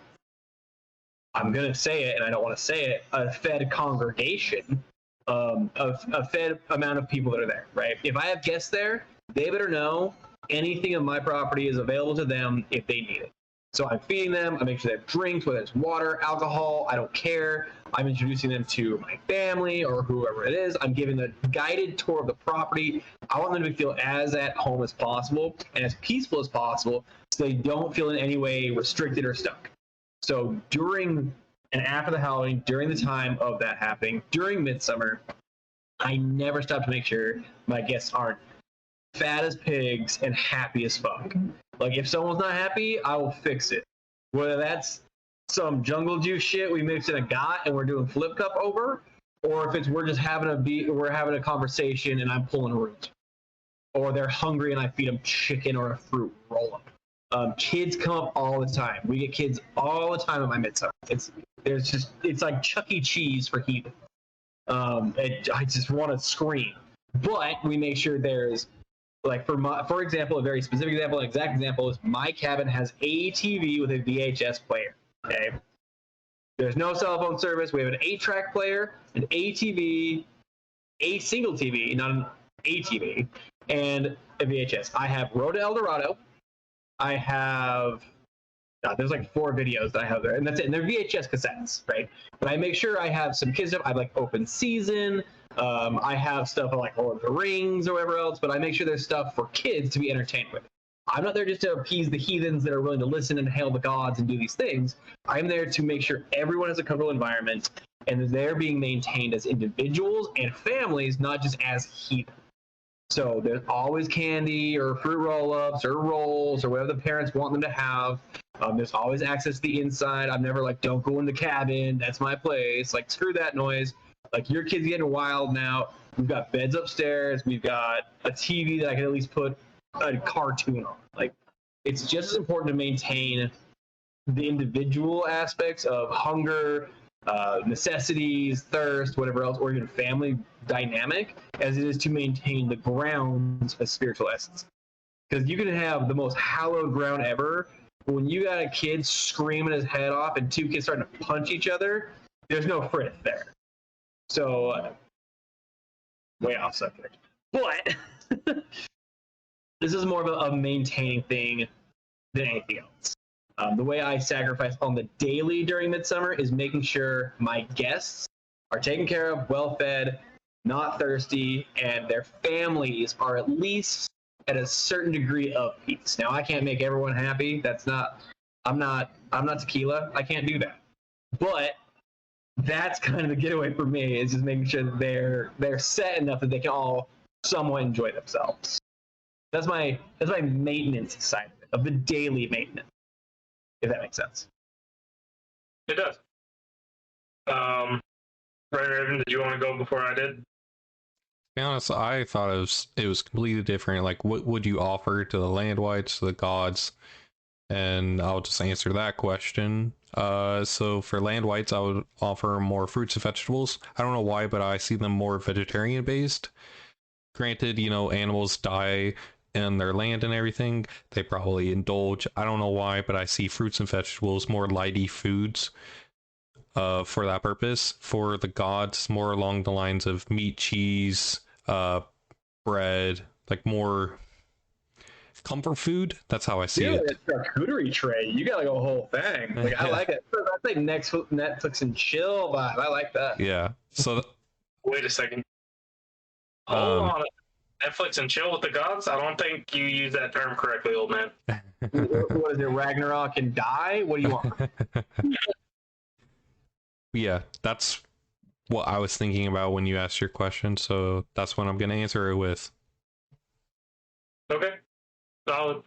S2: I'm going to say it, and I don't want to say it, a fed congregation, a fed amount of people that are there, right? If I have guests there, they better know anything on my property is available to them if they need it. So I'm feeding them, I make sure they have drinks, whether it's water, alcohol, I don't care. I'm introducing them to my family or whoever it is. I'm giving a guided tour of the property. I want them to feel as at home as possible and as peaceful as possible so they don't feel in any way restricted or stuck. So during and after the Halloween, during the time of that happening, during Midsummer, I never stop to make sure my guests aren't fat as pigs and happy as fuck. Like, if someone's not happy, I will fix it. Whether that's some jungle juice shit we mixed in a got and we're doing flip cup over, or if it's we're having a conversation and I'm pulling root, or they're hungry and I feed them chicken or a fruit roll up. Kids come up all the time. We get kids all the time at my Midsummer. It's like Chuck E. Cheese for heathen. I just want to scream, but we make sure there's like for example, a very specific example, an exact example is my cabin has a TV with a VHS player. Okay, there's no cell phone service. We have an 8-track player, an ATV, a single TV, not an ATV, and a VHS. I have Road to El Dorado. I have there's like 4 videos that I have there, and that's it. And they're VHS cassettes, right? But I make sure I have some kids stuff. I have like Open Season. I have stuff like Lord of the Rings or whatever else. But I make sure there's stuff for kids to be entertained with. I'm not there just to appease the heathens that are willing to listen and hail the gods and do these things. I'm there to make sure everyone has a comfortable environment and they're being maintained as individuals and families, not just as heathens. So there's always candy or fruit roll-ups or rolls or whatever the parents want them to have. There's always access to the inside. I'm never like, don't go in the cabin. That's my place. Like, screw that noise. Like, your kid's getting wild now. We've got beds upstairs. We've got a TV that I can at least put a cartoon on. Like, it's just as important to maintain the individual aspects of hunger, necessities, thirst, whatever else, or even family dynamic, as it is to maintain the grounds of spiritual essence. Because you can have the most hallowed ground ever, but when you got a kid screaming his head off and 2 kids starting to punch each other, there's no frith there. So, way off subject. But this is more of a maintaining thing than anything else. The way I sacrifice on the daily during Midsummer is making sure my guests are taken care of, well fed, not thirsty, and their families are at least at a certain degree of peace. Now, I can't make everyone happy. I'm not tequila. I can't do that. But that's kind of the getaway for me, is just making sure that they're set enough that they can all somewhat enjoy themselves. That's my maintenance side of it, of the daily maintenance, if that makes sense.
S1: It does. Right, Raven, did you want to go before I did?
S3: To be honest, I thought it was completely different. Like, what would you offer to the land wights, to the gods? And I'll just answer that question. So for land wights, I would offer more fruits and vegetables. I don't know why, but I see them more vegetarian based. Granted, animals die in their land and everything. They probably indulge. I don't know why, but I see fruits and vegetables, more lighty foods, for that purpose. For the gods, more along the lines of meat, cheese, bread, like more comfort food. That's how I see it.
S2: It's a charcuterie tray. You got like a whole thing. Like, I like it. That's like Netflix and chill vibe. I like that.
S3: Yeah. So
S1: wait a second. Hold on. Netflix and chill with the gods? I don't think you use that term correctly, old man.
S2: What is it? Ragnarok and die? What do you want?
S3: Yeah, that's what I was thinking about when you asked your question. So that's what I'm going to answer it with.
S1: Okay. Solid.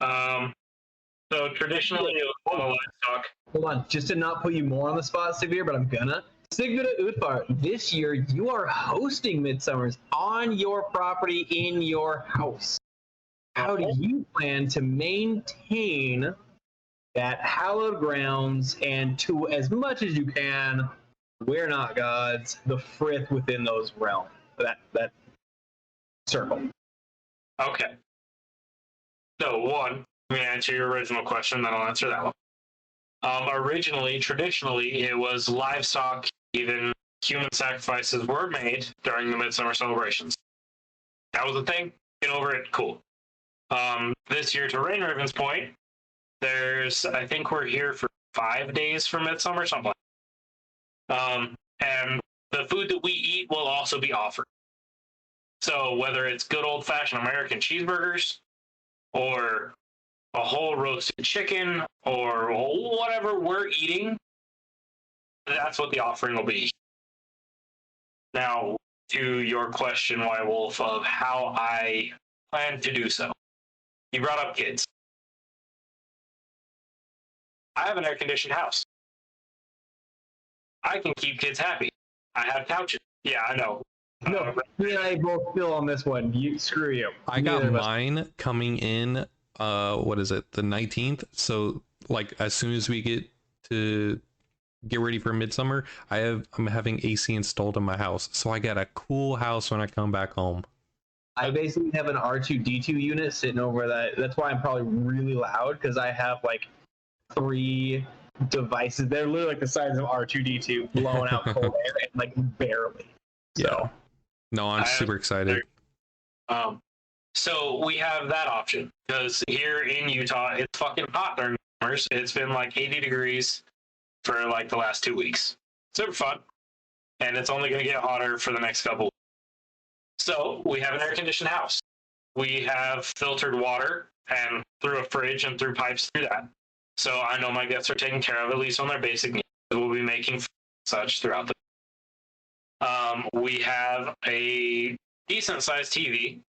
S1: So traditionally it was all livestock.
S2: Hold on, just to not put you more on the spot, Severe, but I'm gonna. Sigvida Utvar, this year you are hosting Midsummers on your property in your house. How do you plan to maintain that hallowed grounds and, to as much as you can, we're not gods, the frith within those realms, that circle?
S1: Okay. So one, let me answer your original question, then I'll answer that one. Originally, traditionally, it was livestock, even human sacrifices were made during the Midsummer celebrations. That was a thing. Get over it. Cool. This year, to Rain Raven's point, I think we're here for 5 days for Midsummer, something like that. And the food that we eat will also be offered. So whether it's good old-fashioned American cheeseburgers, or a whole roasted chicken, or whatever we're eating, that's what the offering will be. Now, to your question, White Wolf, of how I plan to do so. You brought up kids. I have an air-conditioned house. I can keep kids happy. I have couches. Yeah, I know.
S2: No, me and I both feel on this one. Screw you.
S3: I got mine coming in. What is it? The 19th. So like as soon as we get ready for Midsummer, I'm having AC installed in my house, so I got a cool house when I come back home.
S2: I basically have an R2D2 unit sitting over that. That's why I'm probably really loud, because I have like 3 devices. They're literally like the size of R2D2 blowing out cold air, and like barely. So.
S3: Yeah. No, I'm super excited.
S1: So we have that option, because here in Utah, it's fucking hot during summers. It's been like 80 degrees for like the last 2 weeks. Super fun. And it's only going to get hotter for the next couple. So we have an air-conditioned house. We have filtered water and through a fridge and through pipes through that. So I know my guests are taken care of, at least on their basic needs. We'll be making such throughout the we have a decent-sized TV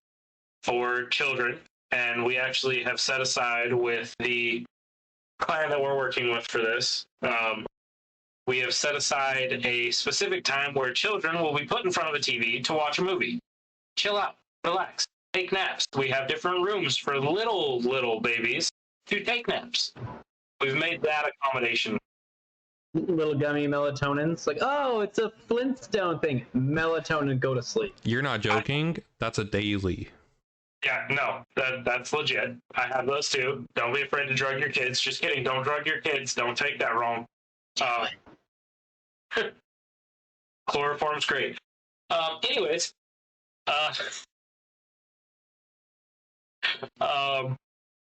S1: for children, and we actually have set aside with the client that we're working with for this, we have set aside a specific time where children will be put in front of a TV to watch a movie. Chill out, relax, take naps. We have different rooms for little babies to take naps. We've made that accommodation.
S2: Little gummy melatonins, like, oh, it's a Flintstone thing. Melatonin, go to sleep.
S3: You're not joking? That's a daily.
S1: Yeah, no, that's legit. I have those too. Don't be afraid to drug your kids. Just kidding. Don't drug your kids. Don't take that wrong. Chloroform's great. Anyways,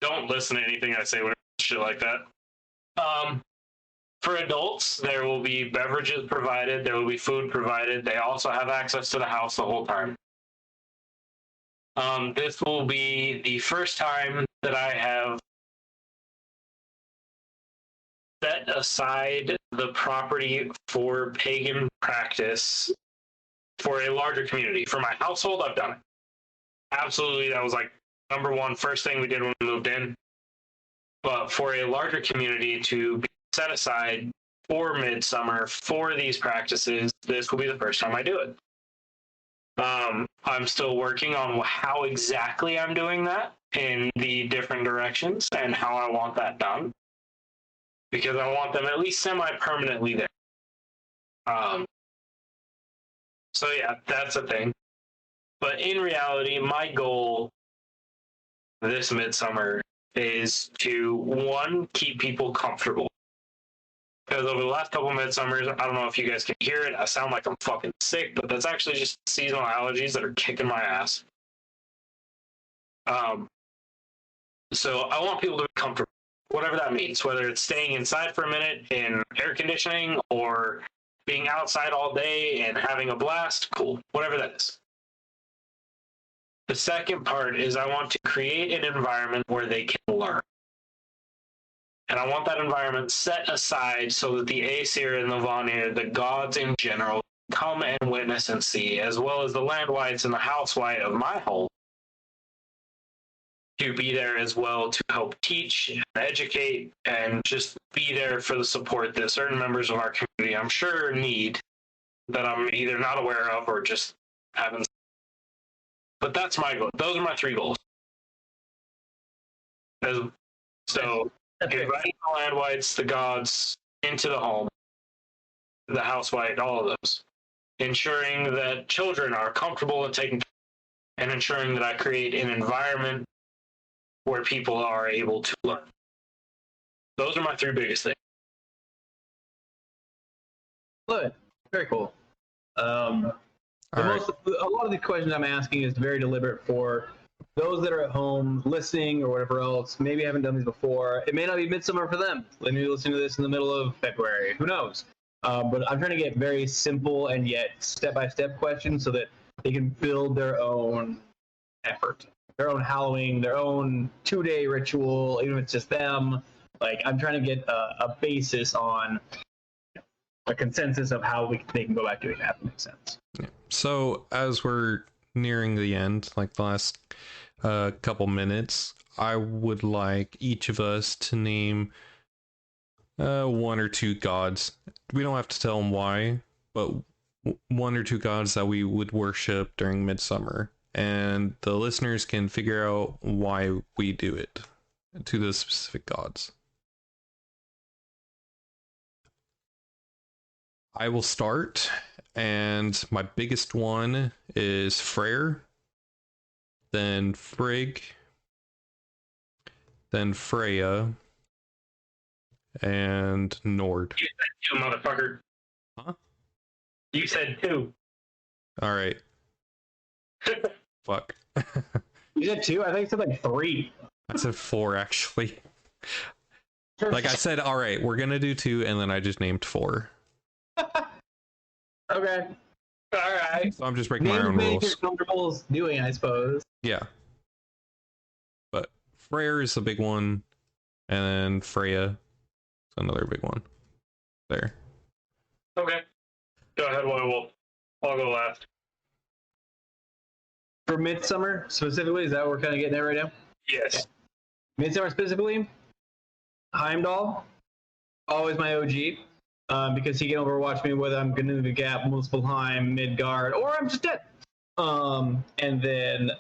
S1: don't listen to anything I say when shit like that. For adults, there will be beverages provided. There will be food provided. They also have access to the house the whole time. This will be the first time that I have set aside the property for pagan practice for a larger community. For my household, I've done it. Absolutely, that was like number one, first thing we did when we moved in. But for a larger community to be set aside for Midsummer, for these practices, this will be the first time I do it. I'm still working on how exactly I'm doing that in the different directions and how I want that done, because I want them at least semi-permanently there. So yeah, that's a thing. But in reality, my goal this Midsummer is to, one, keep people comfortable. Because over the last couple of Midsummers, I don't know if you guys can hear it, I sound like I'm fucking sick, but that's actually just seasonal allergies that are kicking my ass. So I want people to be comfortable, whatever that means, whether it's staying inside for a minute in air conditioning or being outside all day and having a blast, cool, whatever that is. The second part is I want to create an environment where they can learn. And I want that environment set aside so that the Aesir and the Vanir, the gods in general, come and witness and see, as well as the land whites and the house white of my home, to be there as well to help teach and educate and just be there for the support that certain members of our community, I'm sure, need, that I'm either not aware of or just haven't. But that's my goal. Those are my 3 goals. So inviting the land whites, the gods into the home, the house white, all of those. Ensuring that children are comfortable and taken care of, and ensuring that I create an environment where people are able to learn. Those are my 3 biggest things.
S2: Good. Very cool. A lot of the questions I'm asking is very deliberate for those that are at home listening or whatever else, maybe haven't done these before. It may not be Midsummer for them. They may be listening to this in the middle of February. Who knows? But I'm trying to get very simple and yet step-by-step questions so that they can build their own effort, their own Halloween, their own 2-day ritual, even if it's just them. Like, I'm trying to get a basis on a consensus of how they can go about doing that, if that makes sense.
S3: Yeah. So as we're nearing the end, like the last couple minutes, I would like each of us to name One or two gods. We don't have to tell them why, but one or two gods that we would worship during Midsummer, and the listeners can figure out why we do it to those specific gods. I will start, and my biggest one is Freyr, then Frigg, then Freya, and Nord.
S1: You said two, motherfucker.
S3: Huh?
S1: You said two.
S3: All right. Fuck.
S2: You said two? I think you said like three.
S3: I said four, actually. Like I said, all right, we're gonna do two, and then I just named four.
S2: Okay.
S1: All right.
S3: So I'm just breaking my own rules.
S2: You're comfortable doing, I suppose.
S3: Yeah. But Freyr is the big one, and then Freya is another big one. There.
S1: Okay. Go ahead, I'll go last.
S2: For Midsummer specifically, is that what we're kind of getting at right now?
S1: Yes.
S2: Okay. Midsummer specifically, Heimdall, always my OG, because he can overwatch me whether I'm going to the gap, Muspelheim, Midgard, or I'm just dead. And then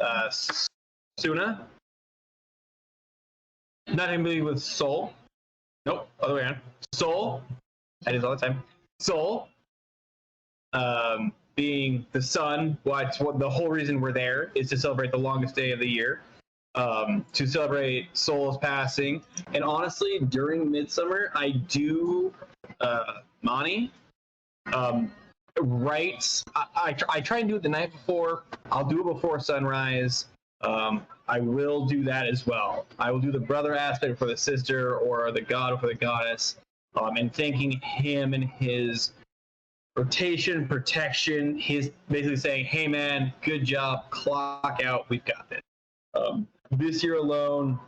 S2: Suna, nothing really with Soul. Nope, other way around. Soul, I do this all the time. Soul, being the sun. What the whole reason we're there is to celebrate the longest day of the year. To celebrate Soul's passing. And honestly, during Midsummer, I do Mani. Right. I try and do it the night before. I'll do it before sunrise. I will do that as well. I will do the brother aspect for the sister or the god for the goddess. And thanking him and his rotation, protection. He's basically saying, hey man, good job, clock out, we've got this. This year alone,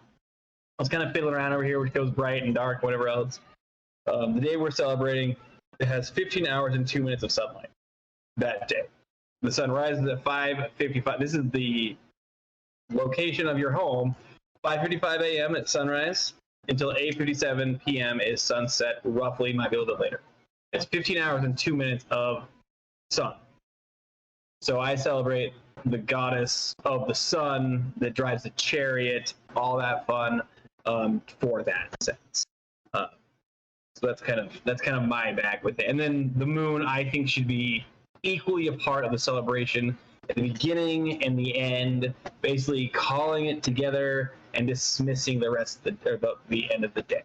S2: I was kind of fiddling around over here, which goes bright and dark, whatever else. The day we're celebrating, it has 15 hours and 2 minutes of sunlight that day. The sun rises at 5:55. This is the location of your home. 5:55 a.m. at sunrise until 8:57 p.m. is sunset, roughly, might be a little bit later. It's 15 hours and 2 minutes of sun. So I celebrate the goddess of the sun that drives the chariot, all that fun, for that sense. So that's kind of my bag with it. And then the moon, I think, should be equally a part of the celebration at the beginning and the end, basically calling it together and dismissing the rest of the end of the day.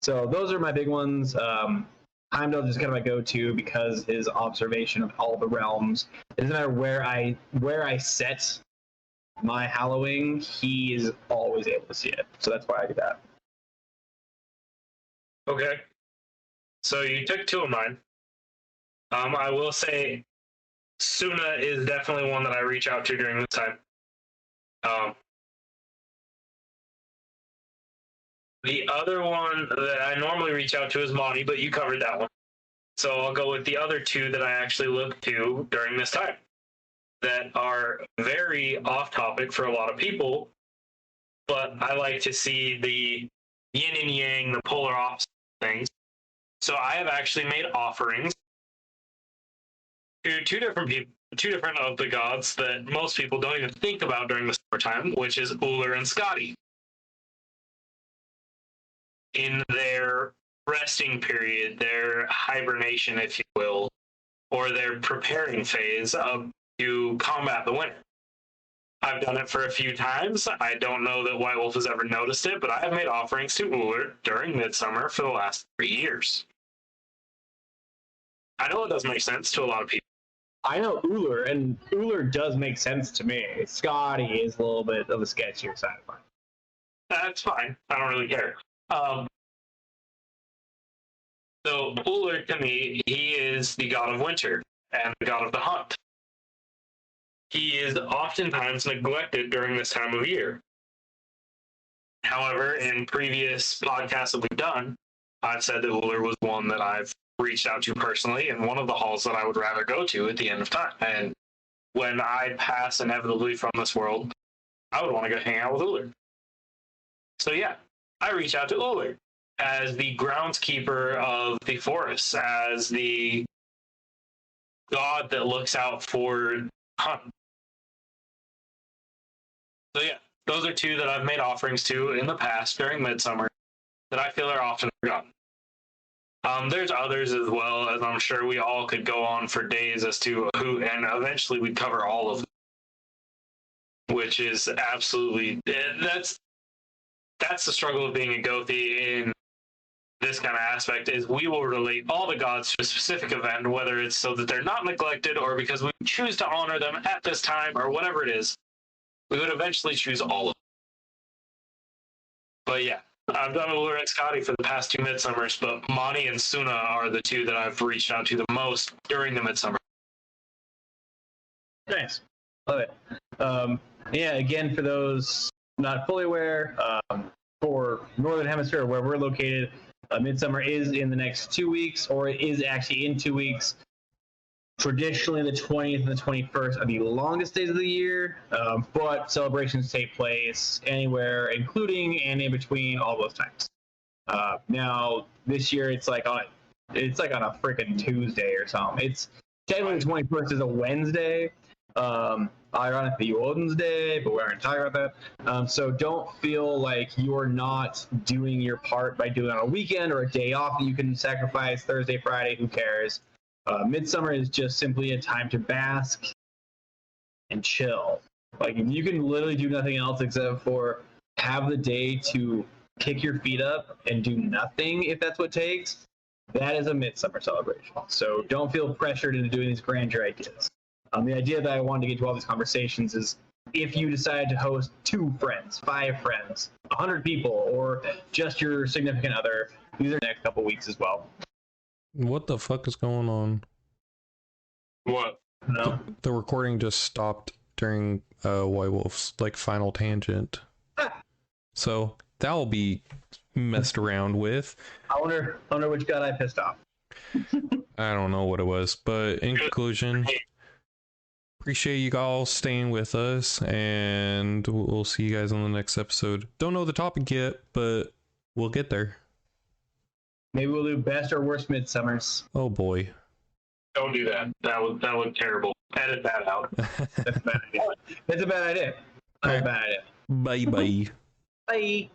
S2: So those are my big ones. Heimdall is kind of my go-to because his observation of all the realms. It doesn't matter where I set my hallowing, he is always able to see it. So that's why I do that.
S1: Okay. So you took two of mine. I will say Suna is definitely one that I reach out to during this time. The other one that I normally reach out to is Monty, but you covered that one. So I'll go with the other two that I actually look to during this time that are very off topic for a lot of people, but I like to see the yin and yang, the polar opposite things. So I have actually made offerings to two different of the gods that most people don't even think about during the summertime, which is Uller and Skadi. In their resting period, their hibernation, if you will, or their preparing phase to combat the winter. I've done it for a few times. I don't know that White Wolf has ever noticed it, but I have made offerings to Uller during Midsummer for the last 3 years. I know it doesn't make sense to a lot of people.
S2: I know Uller, and Uller does make sense to me. Scotty is a little bit of a sketchier side of mine.
S1: That's fine. I don't really care. So Uller, to me, he is the god of winter and the god of the hunt. He is oftentimes neglected during this time of year. However, in previous podcasts that we've done, I've said that Uller was one that I've reached out to personally and one of the halls that I would rather go to at the end of time. And when I pass inevitably from this world, I would want to go hang out with Uller. So yeah, I reach out to Uller. as the groundskeeper of the forests, as the god that looks out for hunt. So yeah, those are two that I've made offerings to in the past during Midsummer that I feel are often forgotten. There's others as well, as I'm sure we all could go on for days as to who, and eventually we'd cover all of them, which is absolutely, that's the struggle of being a Gothi in this kind of aspect, is we will relate all the gods to a specific event, whether it's so that they're not neglected or because we choose to honor them at this time or whatever it is. We would eventually choose all of them. But yeah, I've done Ulrich Scotty for the past 2 Midsummers, but Mani and Suna are the two that I've reached out to the most during the Midsummer.
S2: Nice. Love it. Yeah, again, for those not fully aware, for Northern Hemisphere, where we're located, Midsummer is in the next 2 weeks, or it is actually in 2 weeks. Traditionally, the 20th and the 21st are the longest days of the year, but celebrations take place anywhere, including and in between all those times. Now, this year, it's like on a freaking Tuesday or something. It's technically the 21st is a Wednesday. Ironically, Odin's Day, but we aren't talking about that. So don't feel like you're not doing your part by doing it on a weekend or a day off that you can sacrifice Thursday, Friday. Who cares? Midsummer is just simply a time to bask and chill. Like, if you can literally do nothing else except for have the day to kick your feet up and do nothing, if that's what it takes, that is a Midsummer celebration. So don't feel pressured into doing these grandeur ideas. The idea that I wanted to get to all these conversations is if you decide to host 2 friends, 5 friends, 100 people, or just your significant other, these are the next couple weeks as well.
S3: What the fuck is going on?
S1: What?
S2: No.
S3: The recording just stopped during White Wolf's final tangent. So that will be messed around with.
S2: I wonder which god I pissed off.
S3: I don't know what it was, but in conclusion, appreciate you all staying with us, and we'll see you guys on the next episode. Don't know the topic yet, but we'll get there.
S2: Maybe we'll do best or worst Midsummers.
S3: Oh boy.
S1: Don't do that. That would terrible. Edit that out.
S2: That's a bad idea. That's a bad idea. That's a bad idea.
S3: Bye bye.
S2: Bye.